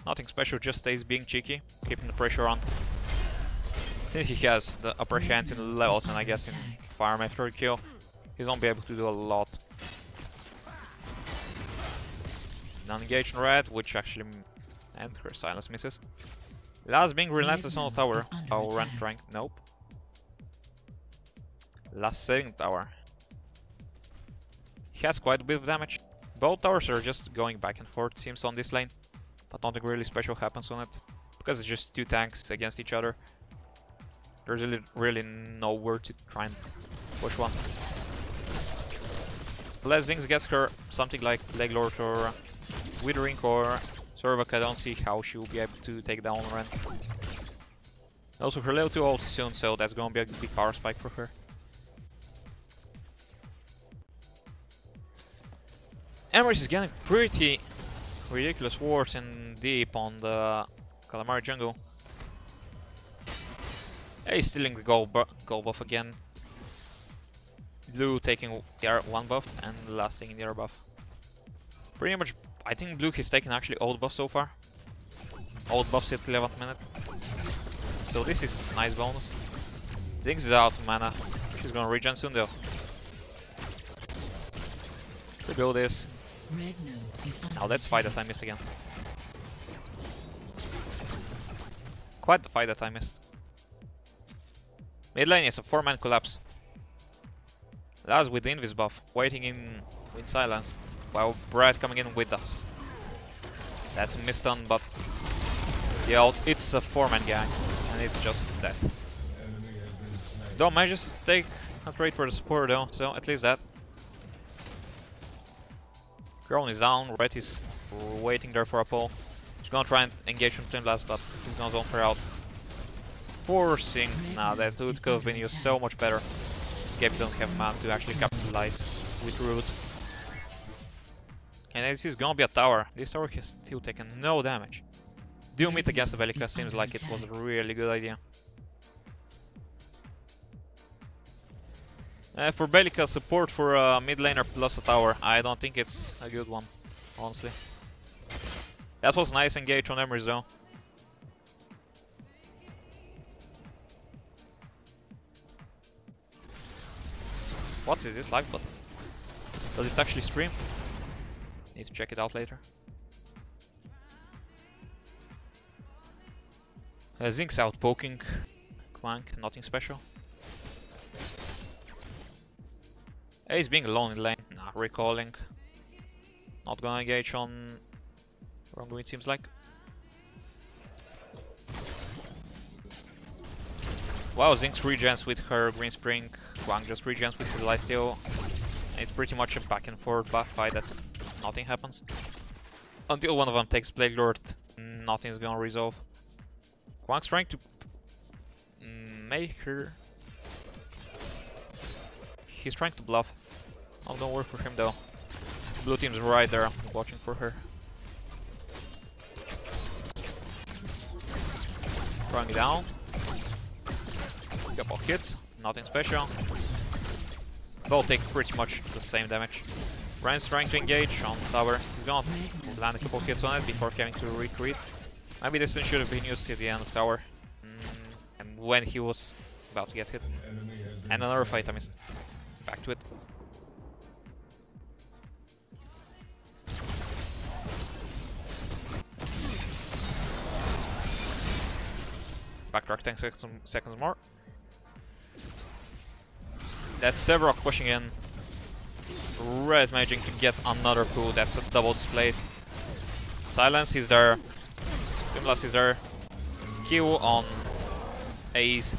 Nothing special, just stays being cheeky, keeping the pressure on. Since he has the upper hand in the levels and I guess in farm after a kill, he's gonna be able to do a lot. Non-engage on red, which actually... and her silence misses. Last being relentless on the tower. Oh, run rank, nope. Last saving tower. He has quite a bit of damage. Both towers are just going back and forth, seems, on this lane. But nothing really special happens on it. Because it's just 2 tanks against each other. There's really nowhere to try and push one. Unless Zings gets her something like Leglord or Withering or Sorvak, I don't see how she will be able to take down Ren. Also, her level 2 ult is soon, so that's gonna be a big power spike for her. Emrys is getting pretty ridiculous wards in deep on the Calamari jungle. He's stealing the gold buff again. Blue taking the R1 buff and the last thing in the R buff. Pretty much, I think Blue has taken actually all the buffs so far. All the buffs at the 11th minute. so this is a nice bonus. Zinx is out of mana. She's gonna regen soon though. Rebuild this. Now let's fight that I missed again. Quite the fight that I missed. Mid lane is a 4-man collapse. Laz with the invis buff, waiting in with silence, while Brad coming in with us. That's a misstun, but yeah, it's a 4-man gang, and it's just death. Dom manages to take a trade for the support though, so at least that. Girl is down, Red is waiting there for a pull. He's gonna try and engage with Flame Blast, but he's gonna zone her out. Forcing, now that would could have been used so much better. Gabe doesn't have mana to actually capitalize with Root. And this is gonna be a tower. This tower has still taken no damage. Doom it against the Velika seems like it was a really good idea. For Bellica, support for a mid laner plus a tower, I don't think it's a good one, honestly. That was nice engage on Emrys though. What is this live button? Does it actually stream? Need to check it out later. Zinx out poking. Clank, nothing special. He's being alone in lane. Nah, recalling. Not gonna engage on wrongdoing, it seems like. Wow, Zinx regens with her Green Spring. Wang just regens with his lifesteal. It's pretty much a back and forth fight that nothing happens. Until one of them takes Plague Lord, nothing's gonna resolve. Wang's trying to make her... He's trying to bluff. Not gonna work for him though. Blue team's right there, watching for her. Throwing it down. Couple hits, nothing special. Both take pretty much the same damage. Ryan's trying to engage on tower. He's gonna land a couple hits on it before having to retreat. Maybe this should have been used at the end of tower. And when he was about to get hit. And another fight I missed. Back to it. Backtrack 10 seconds more. That's Severock pushing in. Red managing to get another pool. That's a double displace. Silence is there. Fimlas is there. Q on Ace.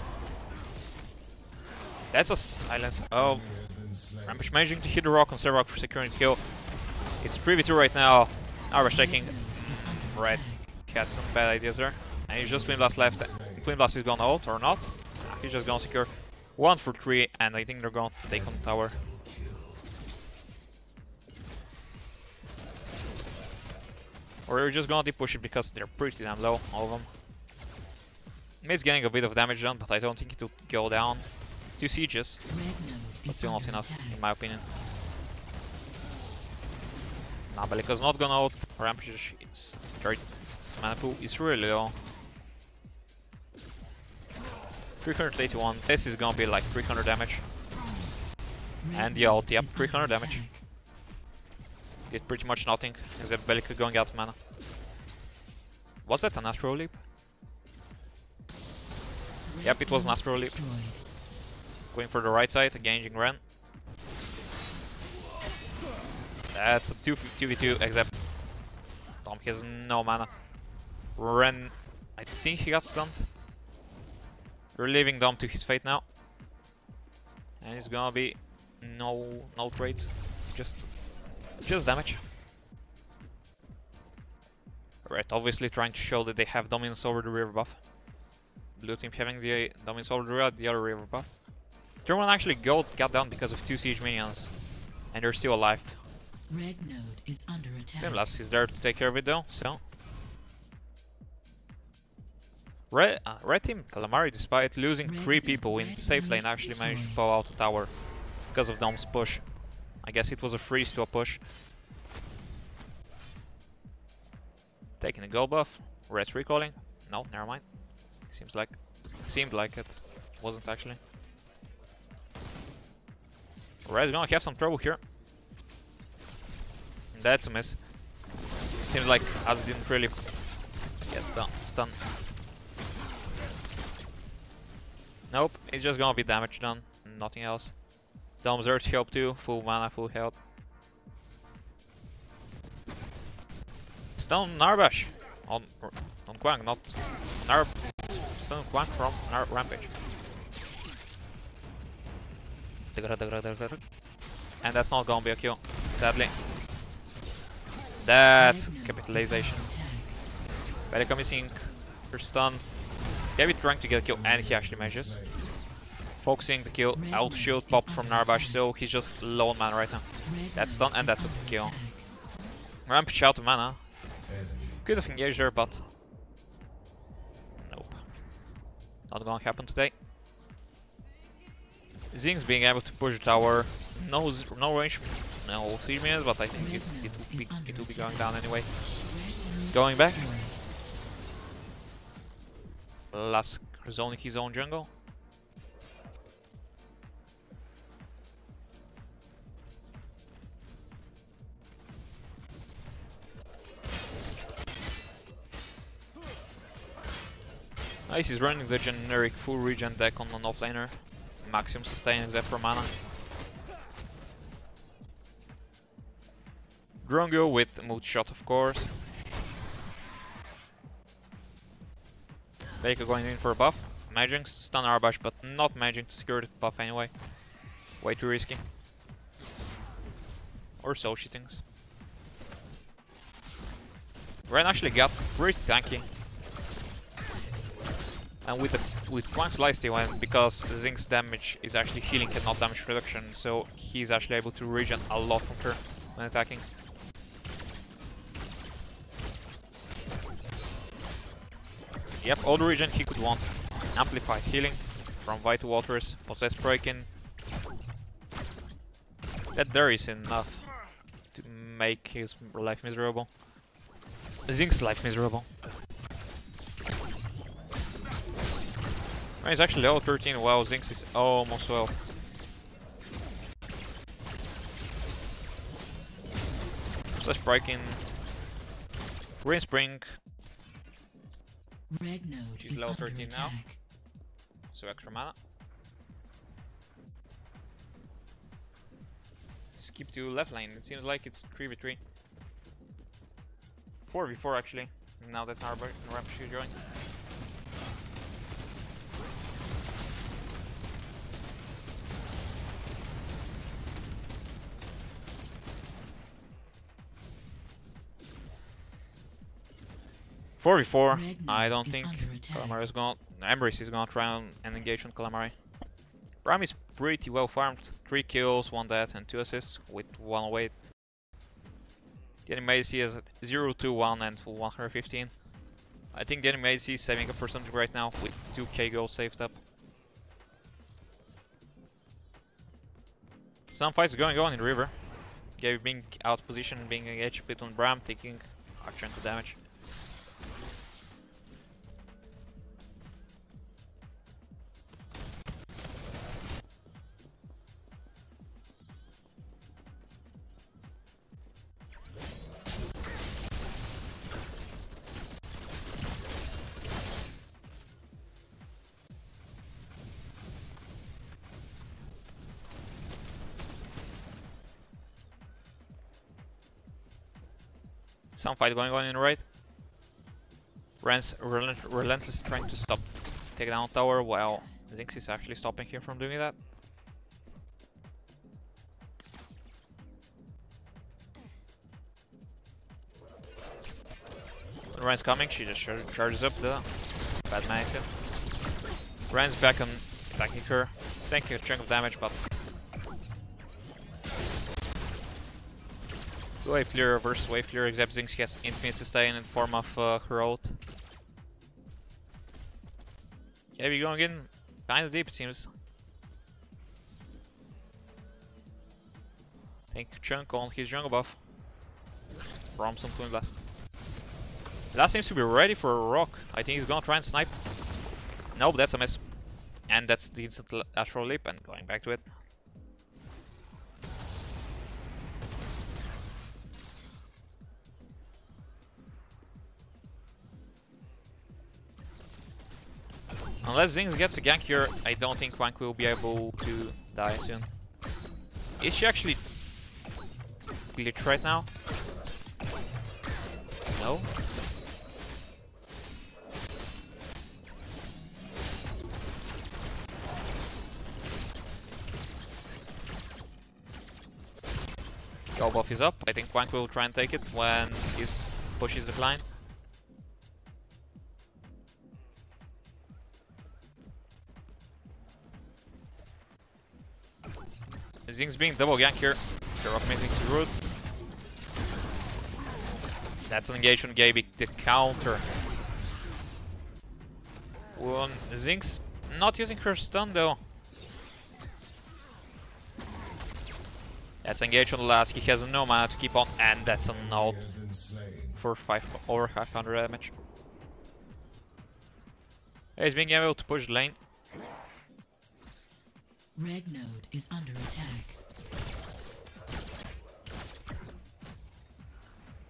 That's a silence. Oh. Rampage managing to hit the rock on Severock for securing the kill. It's 3v2 right now. Arbash taking. Red had some bad ideas there. And he's just Twin Blast left. Twin Blast is gonna ult or not. He's just gonna secure 1 for 3, and I think they're going to take on the tower. Or we're just going to push it because they're pretty damn low, all of them. Mid's getting a bit of damage done, but I don't think it will go down. 2 sieges, but still not enough, in my opinion. Nah, Bellica's not gonna ult. Rampage is very... Mana pool is really low. 381. This is gonna be like 300 damage. And the ult, yep, 300 damage. Did pretty much nothing, except Bellica going out of mana. Was that an Astro Leap? Yep, it was an Astro Leap. Going for the right side, engaging Ren. That's a 2v2, except Tom has no mana. Ren, I think he got stunned. We're leaving Dom to his fate now. And it's gonna be no trades. Just damage. Right, obviously trying to show that they have dominance over the river buff. Blue team having the dominance over the other river buff. Turn 1 actually got down because of 2 siege minions. And they're still alive. Red node is under attack. Fimlas is there to take care of it though, so. Red team Calamari, despite losing 3 people in the safe lane, actually managed to pull out a tower because of Dom's push. I guess it was a freeze to a push. Taking a gold buff. Red's recalling. No, never mind. Seemed like it. Wasn't actually. Red's gonna have some trouble here. That's a miss. Seems like Az didn't really get stunned. Nope, it's just gonna be damage done, nothing else. Dom's Earth help too, full mana, full health. Stun Narbash on Quang, not stun Quang from Rampage. And that's not gonna be a kill, sadly. That's capitalization. Velika missing her stun. Heavy trying to get a kill and he actually manages. Focusing the kill, out shield pop from Narbash, so he's just low on mana right now. That's stun and that's a kill. Rampage out of mana. Could have engaged her, but nope. Not gonna happen today. Zing's being able to push the tower. No range, no 3 minutes, but I think it will be going down anyway. Going back. Lask zoning his own jungle. Nice, he's running the generic full regen deck on an offlaner. Maximum sustain except for mana. Drongo with mood shot, of course. Baker going in for a buff. Managing to stun Arbash, but not managing to secure the buff anyway. Way too risky. Or so she thinks. Ren actually got pretty tanky. And with Quang's lifesteal, and because Zing's damage is actually healing and not damage reduction, so he's actually able to regen a lot from her when attacking. Yep, all the regen he could want. Amplified healing from Vital Waters, Possessed Breaking. That there is enough to make his life miserable. Zing's life miserable. He's actually level 13, while Zinx is almost 12. Slash breaking. Green Spring. Red node She's is level under 13 now. attack. So extra mana. Skip to left lane. It seems like it's 3v3. 4v4 actually. Now that Narbash should join. I don't think Calamari is gonna. Emrys is gonna try and engage on Calamari. Ram is pretty well farmed. 3 kills, 1 death, and 2 assists with 1 away. The enemy AC is 0, 2, 1, and 115. I think the enemy AC is saving up for something right now with 2k gold saved up. Some fights going on in the river. Gabe being out of position, being engaged a bit on Bram, taking action to damage. Some fight going on in the right. Ren's relentlessly trying to take down tower, while Zinx is actually stopping him from doing that. When Ren's coming, she just charges up the bad man. Ren's back on attacking her, taking a chunk of damage, but wave clear versus wave clear, except Zinx has infinite sustain in the form of her ult. Yeah, we're going in kinda deep, it seems. Take a chunk on his jungle buff from some Twin Blast. That seems to be ready for a rock. I think he's gonna try and snipe. Nope, that's a miss. And that's the instant lateral leap and going back to it. Unless Zings gets a gank here, I don't think Wank will be able to die soon. Is she actually glitched right now? No? Go buff is up. I think Wank will try and take it when his push is declined. Zing's being double gank here. Rock missing to root. That's an engagement Gaby, the counter. One Zing's not using her stun though. That's engaged on the last. He has no mana to keep on, and that's an ult for over 500 damage. He's being able to push the lane. Red node is under attack.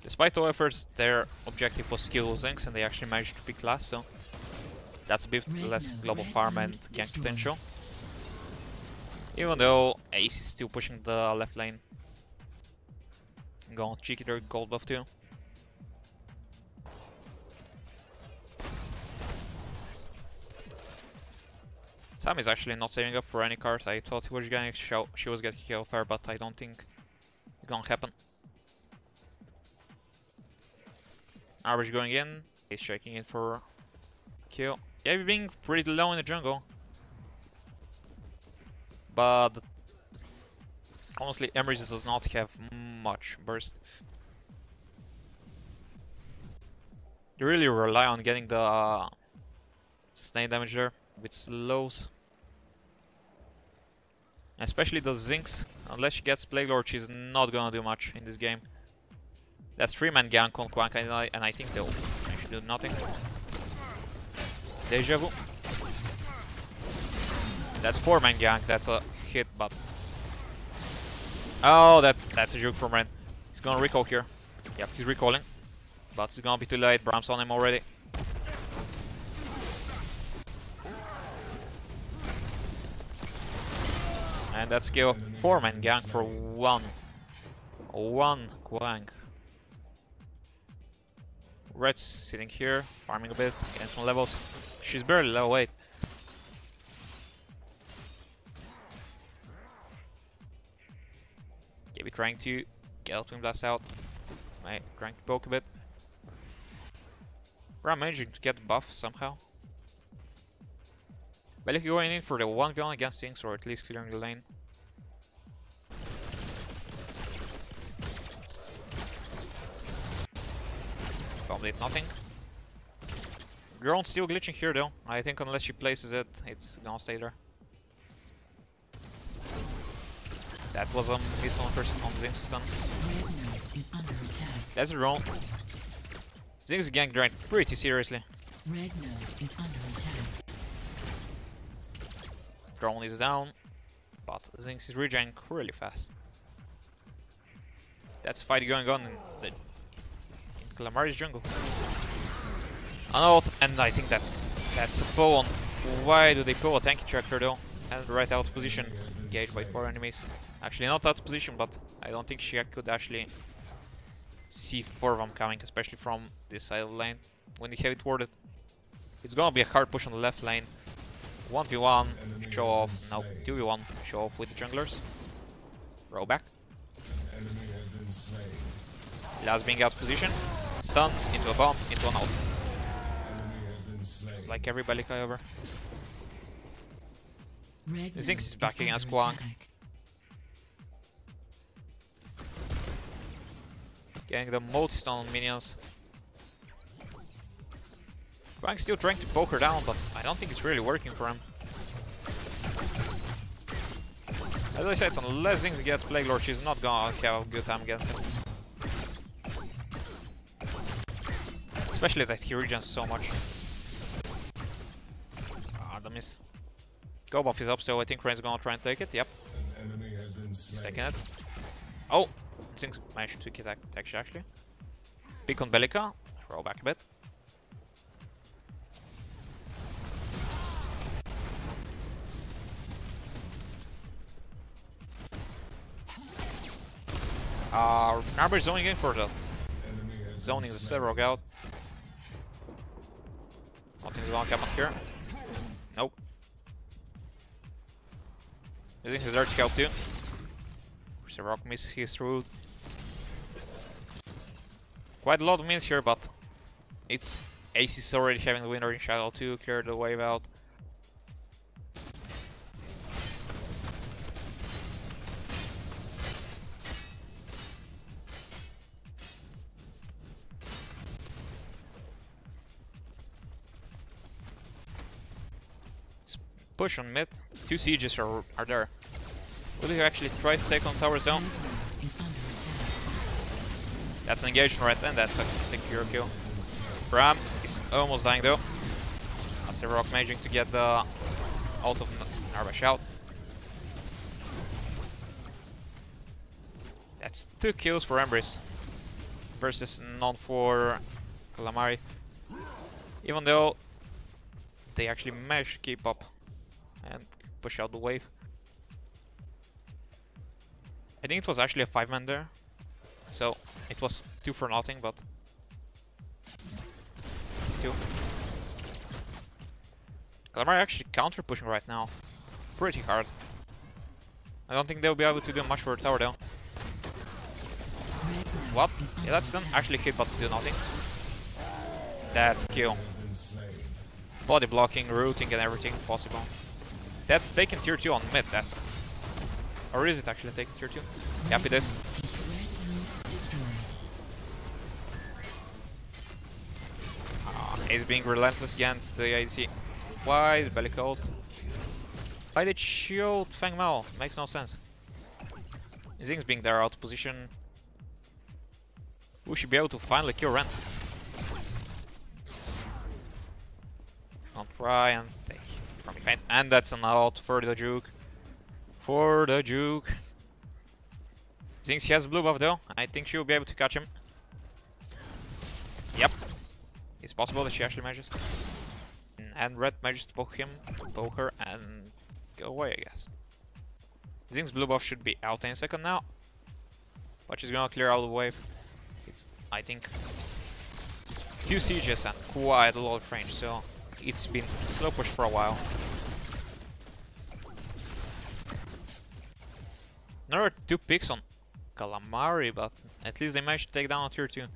Despite all efforts, their objective was kill Zings, and they actually managed to pick last, so that's a bit less global farm and gank potential. Even though Ace is still pushing the left lane. Go on, cheeky their gold buff too. Sam is actually not saving up for any cards. I thought she was getting kill fire, but I don't think it's gonna happen. Average going in, he's checking in for kill. Yeah, being pretty low in the jungle. But honestly, Emrys does not have much burst. You really rely on getting the sustain damage there with slows. Especially the Zinx. Unless she gets Plague Lord, she's not gonna do much in this game. That's 3-man gank on Quank, and I think they'll actually do nothing. Deja vu. That's 4-man gank, that's a hit, but... Oh, that's a juke from Ren. He's gonna recall here. Yep, he's recalling. But it's gonna be too late, Bram's on him already. And that's kill. 4-man gank for one Quank. Red's sitting here, farming a bit, getting some levels. She's barely level 8. Gaby trying to get Twin Blast out. Trying to poke a bit. Ram managing to get the buff somehow. Bellic going in for the 1v1 against things, or at least clearing the lane. Bomb did nothing. Ground still glitching here though. I think unless she places it, it's gonna stay there. That was a miss on first on Zing's stun. That's a roll. Zing's gank drained pretty seriously. Red node is under attack. Drone is down, but Zing's is regenerating really fast. That's a fight going on in Calamari's jungle. And I think that's a pull on. Why do they pull a tanky tractor though? And right out of position, engaged by 4 enemies. Actually not out of position, but I don't think she could actually see 4 of them coming, especially from this side of the lane. When they have it warded, it's gonna be a hard push on the left lane. 1v1, show off. No, 2v1, show off with the junglers. Roll back. Last being out of position. Stun, into a bomb, into an ult. It's like every Bellica ever. Zinx is back against Quank. Getting the multi-stun on minions. Quank's still trying to poke her down, but I don't think it's really working for him. As I said, unless Zinx gets Plague Lord, she's not gonna have a good time against him. Especially that he regens so much. Ah, the miss. Go buff is up, so I think Rain's gonna try and take it. Yep. An enemy has been He's slain. taking it. Oh! Things managed to get actually. Pick on Bellica. Roll back a bit. Emrys zoning in for the Enemy has zoning been the slain. several out. Nothing's gonna come up here. Nope. Using his dirty scout too. Rock misses his through. Quite a lot of mins here, but it's Aces already having the winner in Shadow to clear the wave out. Let's push on mid. 2 sieges are there. Will he actually try to take on tower zone? Is under attack. That's an engagement right then, that's a secure kill. Bram is almost dying though. That's a rock maging to get the out of Narbash out. That's 2 kills for Emrys versus none for Calamari. Even though they actually managed to keep up and push out the wave. I think it was actually a 5-man there, so it was 2 for nothing, but still. Calamari actually counter pushing right now, pretty hard. I don't think they'll be able to do much for the tower though. What? Yeah, that's them actually hit but do nothing. That's a kill. Body blocking, rooting and everything possible. That's taking tier 2 on mid, that's... Or is it actually taking tier 2? Yep, it is. He's being relentless against the ADC. Why the belly cold? Why did shield Fang Mao? Makes no sense. Zing's being there out of position. We should be able to finally kill Ren. I'll try and take from behind. And that's an out for the juke. For the juke. Thinks he has blue buff though. I think she will be able to catch him. Yep. It's possible that she actually manages. And red manages to poke him, poke her, and go away, I guess. Zing's blue buff should be out in a second now. But she's gonna clear out the wave. It's, I think, 2 sieges and quite a lot of range, so it's been slow push for a while. Another 2 picks on Calamari, but at least they managed to take down a tier 2.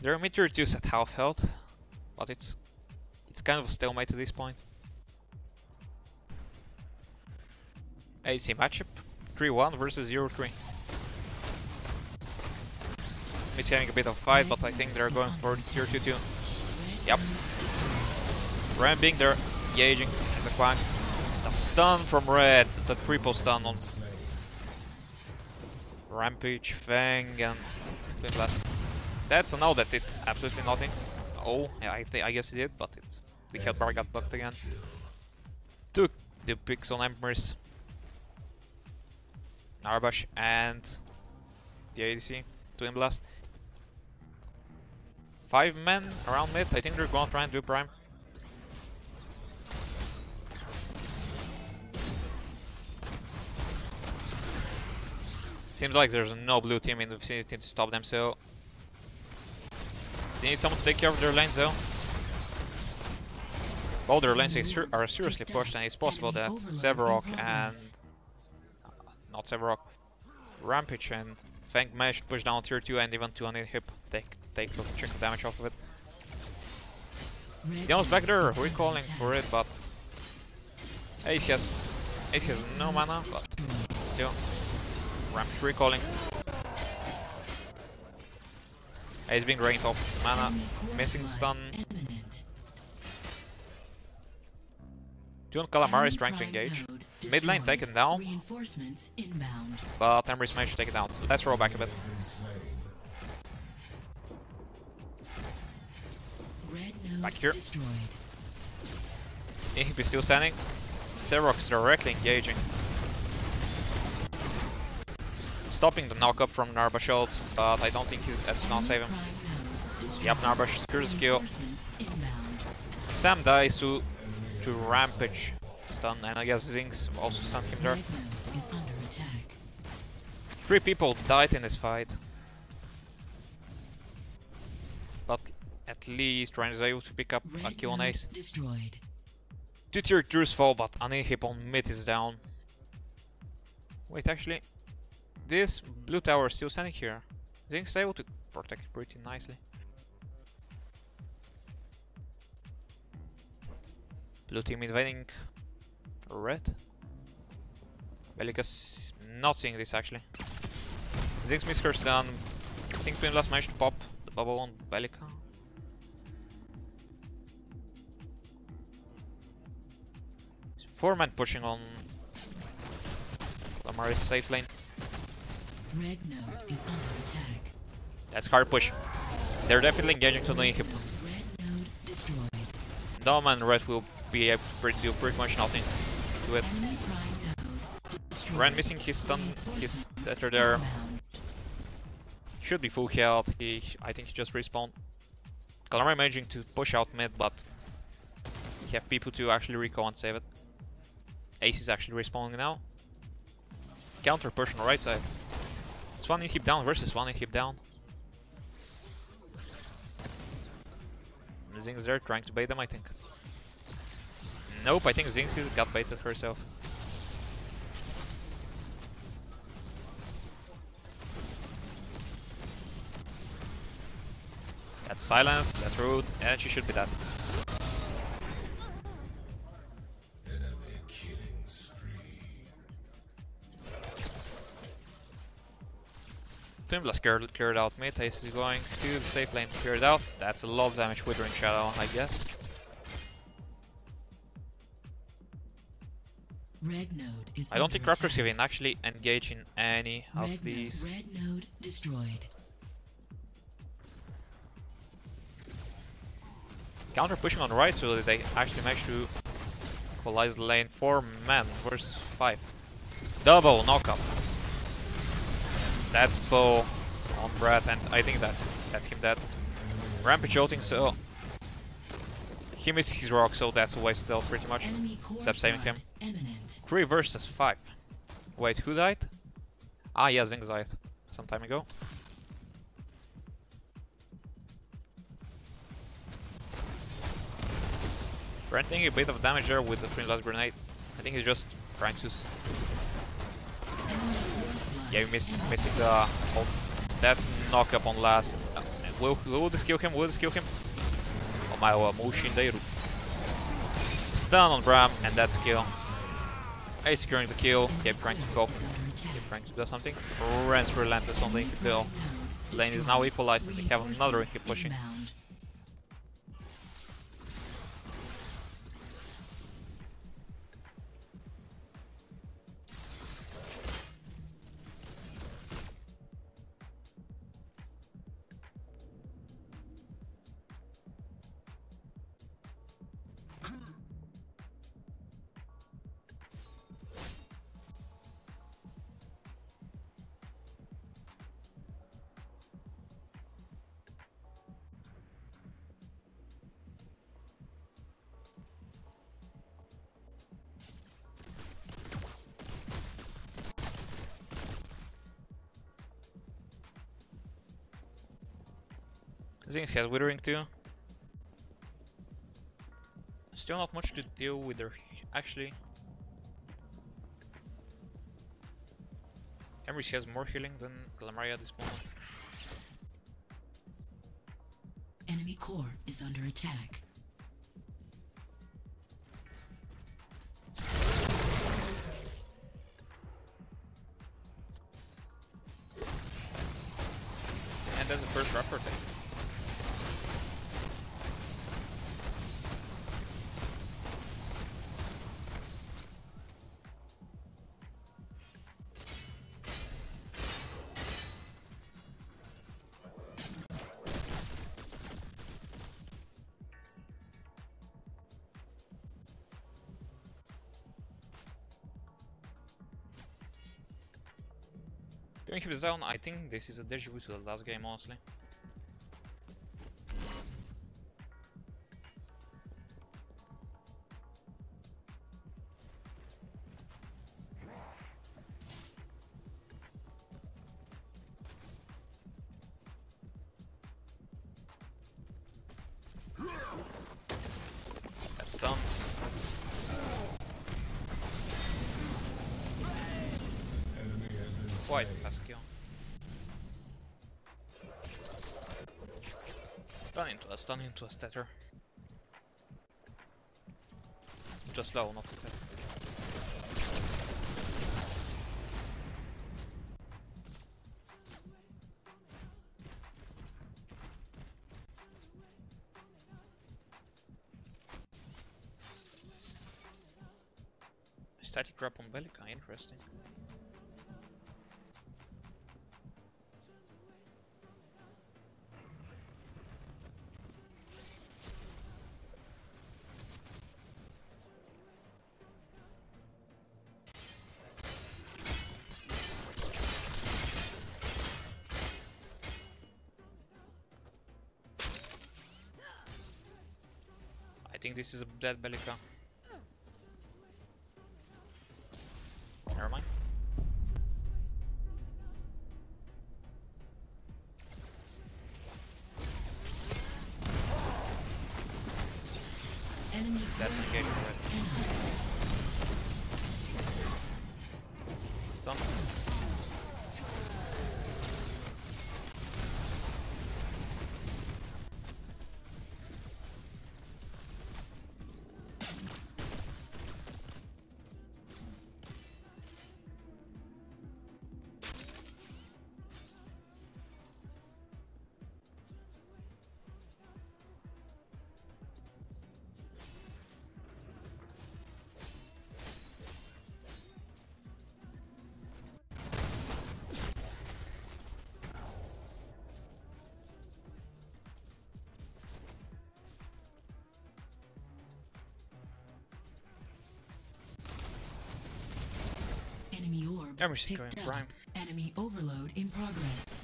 Their mid tier 2's at half health, but it's kind of a stalemate at this point. AC matchup 3-1 versus 0-3. It's having a bit of a fight, but I think they're going for tier 2 too. Yep. Ram being there, engaging as a quack. The stun from red, the triple stun on Rampage, Fang, and Flame Blast. That's a no that did absolutely nothing. Oh, yeah, I guess it did, but it's the health bar got bugged again. Took the picks on Emrys, Narbash, and the ADC, Twin Blast. 5 men around mid. I think they're gonna try and do Prime. Seems like there's no blue team in the vicinity to stop them, so they need someone to take care of their lanes though. Both their lanes are seriously pushed, and it's possible that Severok and... not Severok, Rampage and Fang managed to push down tier 2 and even 2 on hip, take a chunk of damage off of it. He almost back there, recalling for it, but Ace has no mana, but still. Rampage recalling. He's being drained off his mana, missing stun. Dual Calamari is trying to engage. Mid lane taken down, but Emrys managed to take it down. Let's roll back a bit. Back here. Inhib is still standing. Xerox is directly engaging. Stopping the knock-up from Narbashot, but I don't think that's gonna save him. Yep, Narbash secures the kill. Sam dies to Rampage stun, and I guess Zinx also stunned him there. 3 people died in this fight. But at least Ryan is able to pick up a kill on Ace. 2-tier Dru's fall, but an inhib on mid is down. Wait, actually, this blue tower is still standing here. Zinx is able to protect it pretty nicely. Blue team invading red. Bellica's not seeing this actually. Zinx missed her stun. I think Twinblast managed to pop the bubble on Bellica. Four men pushing on Calamari's safe lane. Red node is under attack. That's hard push. They're definitely engaging to the inhib. Red node destroyed. Dom and Red will be able to do pretty much nothing to it. Enemy prime node destroyed. Ren missing his stun, his tether there. Should be full health. I think he just respawned. Calamari managing to push out mid, but he have people to actually recall and save it. Ace is actually respawning now. Counter push on the right side. It's one inhib down versus one inhib down. Zinx there trying to bait them, I think. Nope, I think Zinx got baited herself. That's silence, that's rude, and she should be dead. Enemy killing spree. Twinblast cleared out mid, Ace is going to the safe lane, cleared out. That's a lot of damage, Withering Shadow, I guess. Red node is I don't think under Raptors attack. can actually engage in any of these. Red node destroyed. Counter pushing on the right so that they actually manage to equalize the lane. 4 men versus 5. Double knockup. That's full on Brad, and I think that's him dead. Rampage ulting, so he missed his rock, so that's a waste still pretty much. Enemy core Except saving flood him. Imminent. 3 versus 5. Wait, who died? Ah, yeah, Zinx died some time ago. Brent taking a bit of damage there with the Twinblast grenade. I think he's just trying to... Yeah, missing the ult. That's knock up on last. Will this kill him? Will this kill him? Oh my Mushinderu. Stun on Bram, and that's a kill. Ace securing the kill. Keep trying to go. Keep trying to do something. Ren's relentless on the kill. Lane is now equalized, and they have another keep pushing. Zinx has Withering too. Still not much to deal with there, actually. Emrys has more healing than Calamari at this moment. Enemy core is under attack. And that's the first Raptor take. Doing him down, I think this is a deja vu to the last game, honestly. That's done. Enemy has been Quite slain. a fast kill. Stun into a Spectator. Just low, not too bad. Static grab on Bellica, interesting. I think this is a dead Bellica. Never mind. Enemy That's engaging red. Stun. Enemy orb Emrys going picked up. prime. Enemy overload in progress.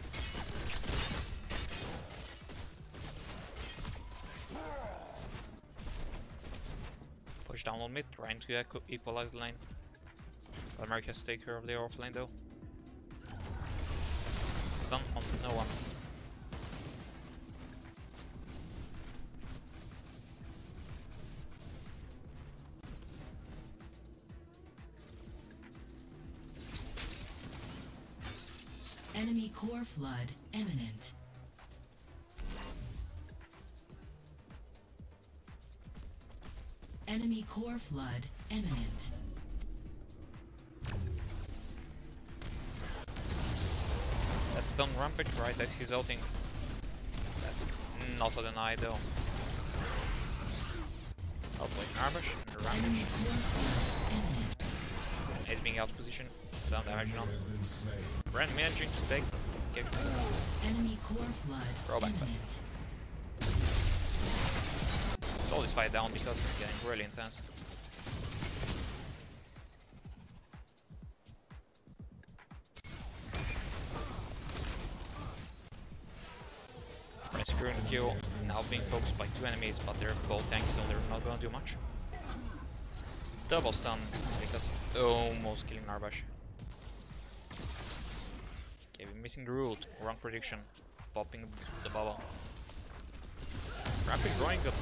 Push down on mid, trying to equalize the lane. Calamari has to take care of the off lane though. Stun on no one. Enemy core flood imminent. Enemy core flood imminent. That's stun rampage right as he's ulting. That's not a deny though. Outplaying Ambush and Enemy rampage. core flood imminent. Is being out of position. Stun damage Enemy on. has been slain. Brand managing to take the kick. Enemy core flood Throw back. imminent. Slow this fight down because it's getting really intense. Securing the kill, now being focused by two enemies, but they're both tanks, so they're not gonna do much. Double stun, because almost killing Narbash. Okay, we're missing the root, wrong prediction, popping the bubble. Rapid growing up,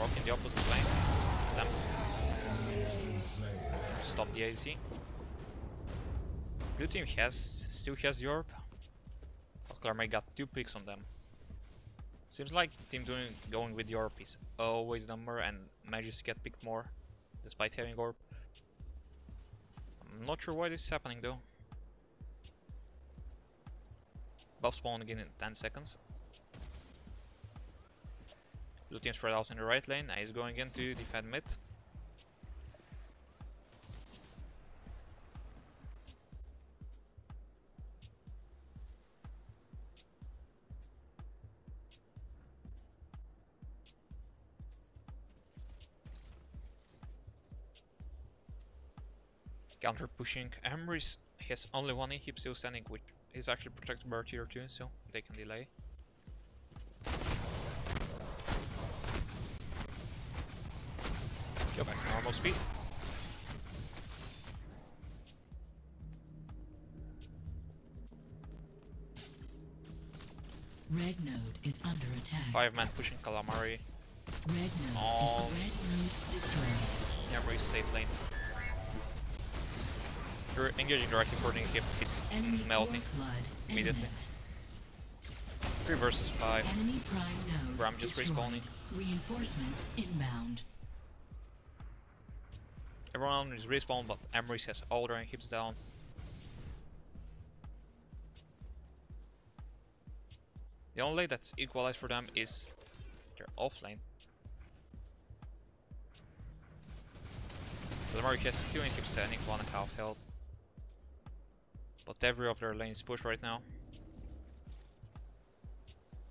rock in the opposite lane. Them. Enemy has been slain. Stop the ADC. Blue team still has the orb, but Calamari got 2 picks on them. Seems like team going with the orb is always number and manages to get picked more, despite having orb. I'm not sure why this is happening though. Buff spawn again in 10 seconds. Blue team spread out in the right lane, and he's going in to defend mid. Counter pushing Emrys, he has only one inhib still standing, which is actually protected by our tier 2, so they can delay. Go back to normal speed. Red node is under attack. 5 men pushing Calamari. Red Oh. node destroyed. Emrys safe lane. You're engaging directly for the hip, it's Enemy melting core flood immediately. imminent. 3 versus 5. Enemy prime node Bram just destroyed. respawning. Reinforcements inbound. Everyone is respawned, but Emrys has all their hips down. The only lane that's equalized for them is their off lane. Calamari has 2 inhibs standing, 1.5 health. But every of their lanes pushed right now.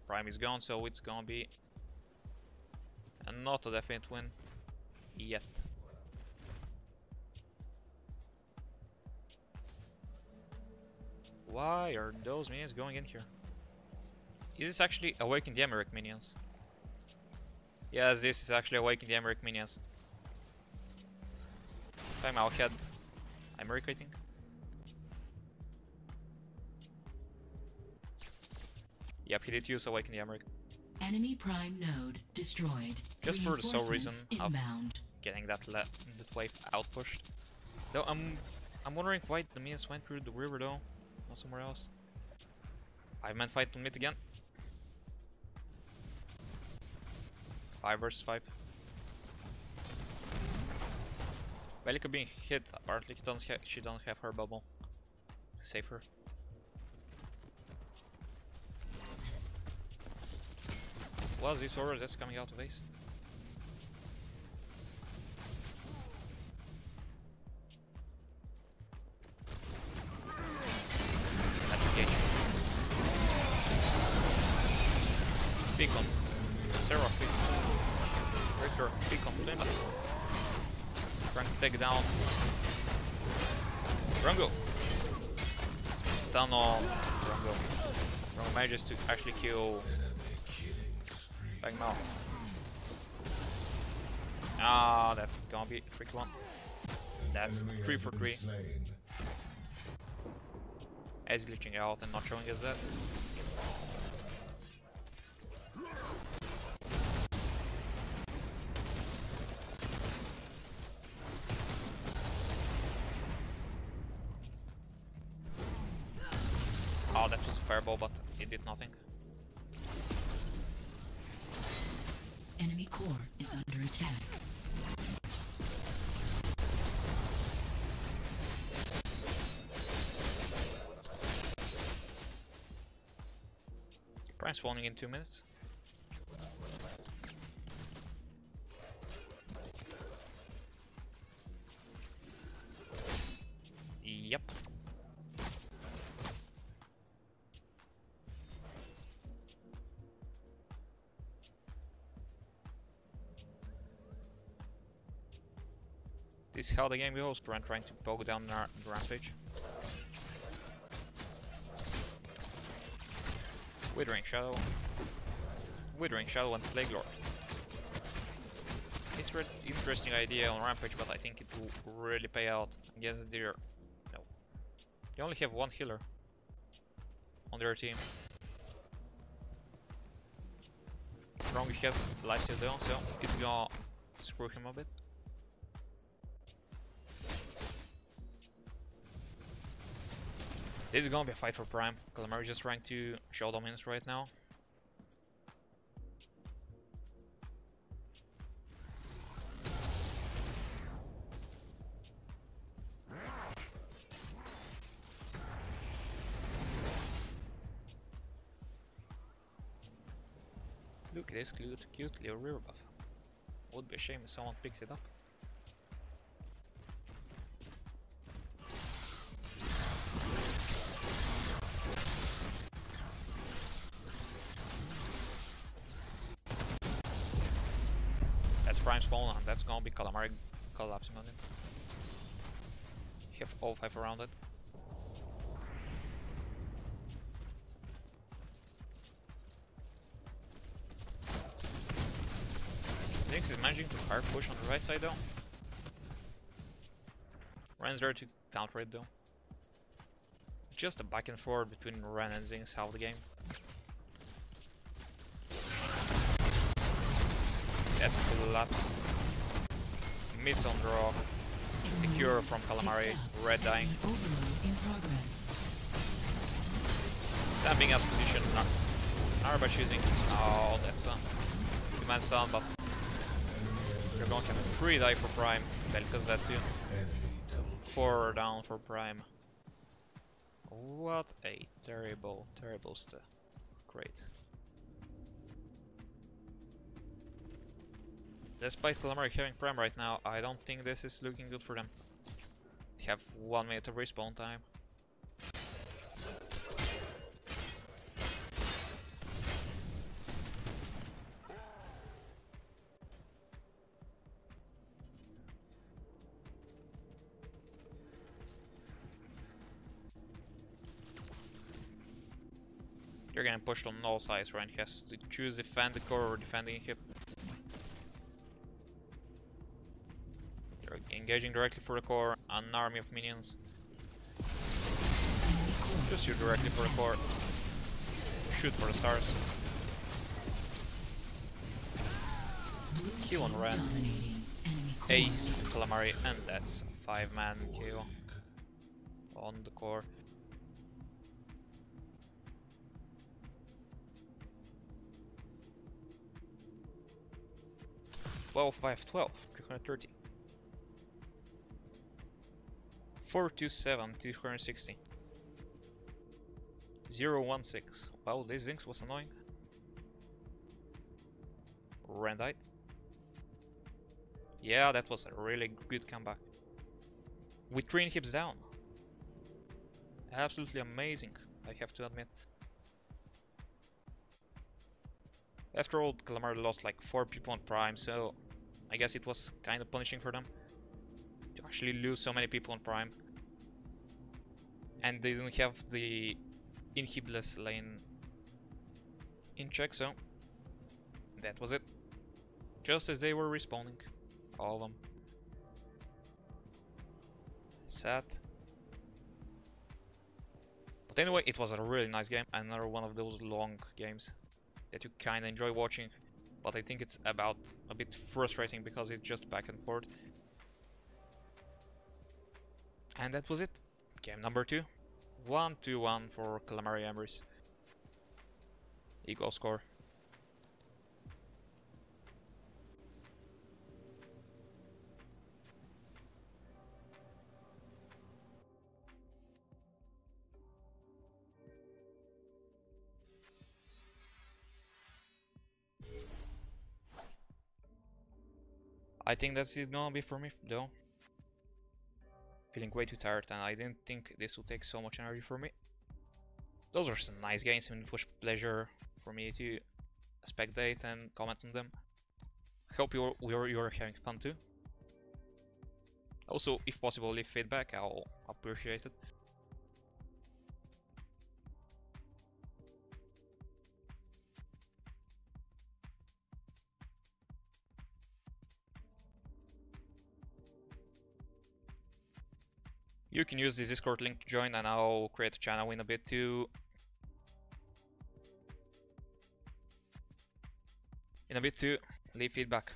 Prime is gone, so it's gonna be not a definite win yet. Why are those minions going in here? Is this actually Awaken the Emrys minions? Yes, this is actually Awaken the Emrys minions. Time I'll head Emrys, I think. Yep, he did use Awaken the Emrys. Enemy prime node destroyed. Just for the sole reason of inbound. getting that wave out pushed. Though I'm wondering why the minions went through the river though, not somewhere else. I meant fight to mid again. 5 versus 5. Velika being hit, apparently she don't have her bubble. Save her. Was this order that's coming out of base? Application. Beacon. Zero beacon. Richter, beacon, Plymouth. Trying to take it down. Rungo. Stun on Rungo. Rungo manages to actually kill Bang now. Ah, that's gonna be a tricky one. That's 3 for 3. As glitching out and not showing us that. Oh, that was a fireball, but it did nothing. Enemy core is under attack. Prime spawning in 2 minutes. Yep. This is how the game goes. Brand trying to poke down our rampage. Withering Shadow. Withering Shadow and Plague Lord. It's an interesting idea on Rampage, but I think it will really pay out against their... No. They only have 1 healer on their team. Wrong has lifesteal down, so it's gonna screw him a bit. This is gonna be a fight for Prime. Calamari just trying to show dominance right now. Look at this cute little river buff. Would be a shame if someone picks it up. Prime spawn, and that's gonna be Calamari collapsing on it. You have all 5 around it. Jinx is managing to fire push on the right side though. Ren's there to counter it though. Just a back and forth between Ren and Jinx half the game. That's a collapse. Miss on draw. Secure from Calamari. Red dying. Sam being out of position. Narbash using. Oh, that's a good man stun, but you're going to have a free die for Prime. Belka's that too. 4 down for Prime. What a terrible, terrible stuff. Great. Despite Calamari having Prime right now, I don't think this is looking good for them. They have 1 minute of respawn time. You're getting pushed on all sides, right? He has to choose defend the core or defending hip. You're engaging directly for the core, an army of minions. Just shoot directly for the core. Shoot for the stars. Kill on Ren. Ace, Calamari, and that's a 5-man kill on the core. 12, 5, 12, 330. 427, 260. 016. Wow, this Zinx was annoying. Ren died. Yeah, that was a really good comeback. With 3 inhibs down. Absolutely amazing, I have to admit. After all, Calamari lost like 4 people on Prime, so I guess it was kind of punishing for them to actually lose so many people on Prime. And they didn't have the inhibless lane in check, so that was it. Just as they were respawning, all of them. Sad. But anyway, it was a really nice game, another one of those long games that you kinda enjoy watching, but I think it's about a bit frustrating because it's just back and forth. And that was it. Game number 2. 1-2-1 for Calamari Emrys. Equal score. I think that's it gonna be for me though. Feeling way too tired and I didn't think this would take so much energy for me. Those are some nice games and it was a pleasure for me to spectate and comment on them. I hope you're having fun too. Also, if possible, leave feedback, I'll appreciate it. You can use this Discord link to join and I'll create a channel in a bit too. Leave feedback.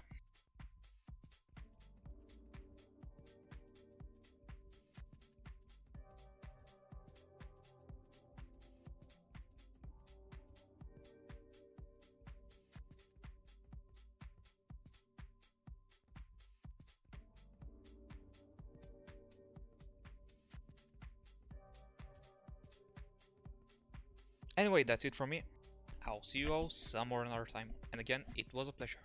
Anyway, that's it from me. I'll see you all some more another time. And again, it was a pleasure.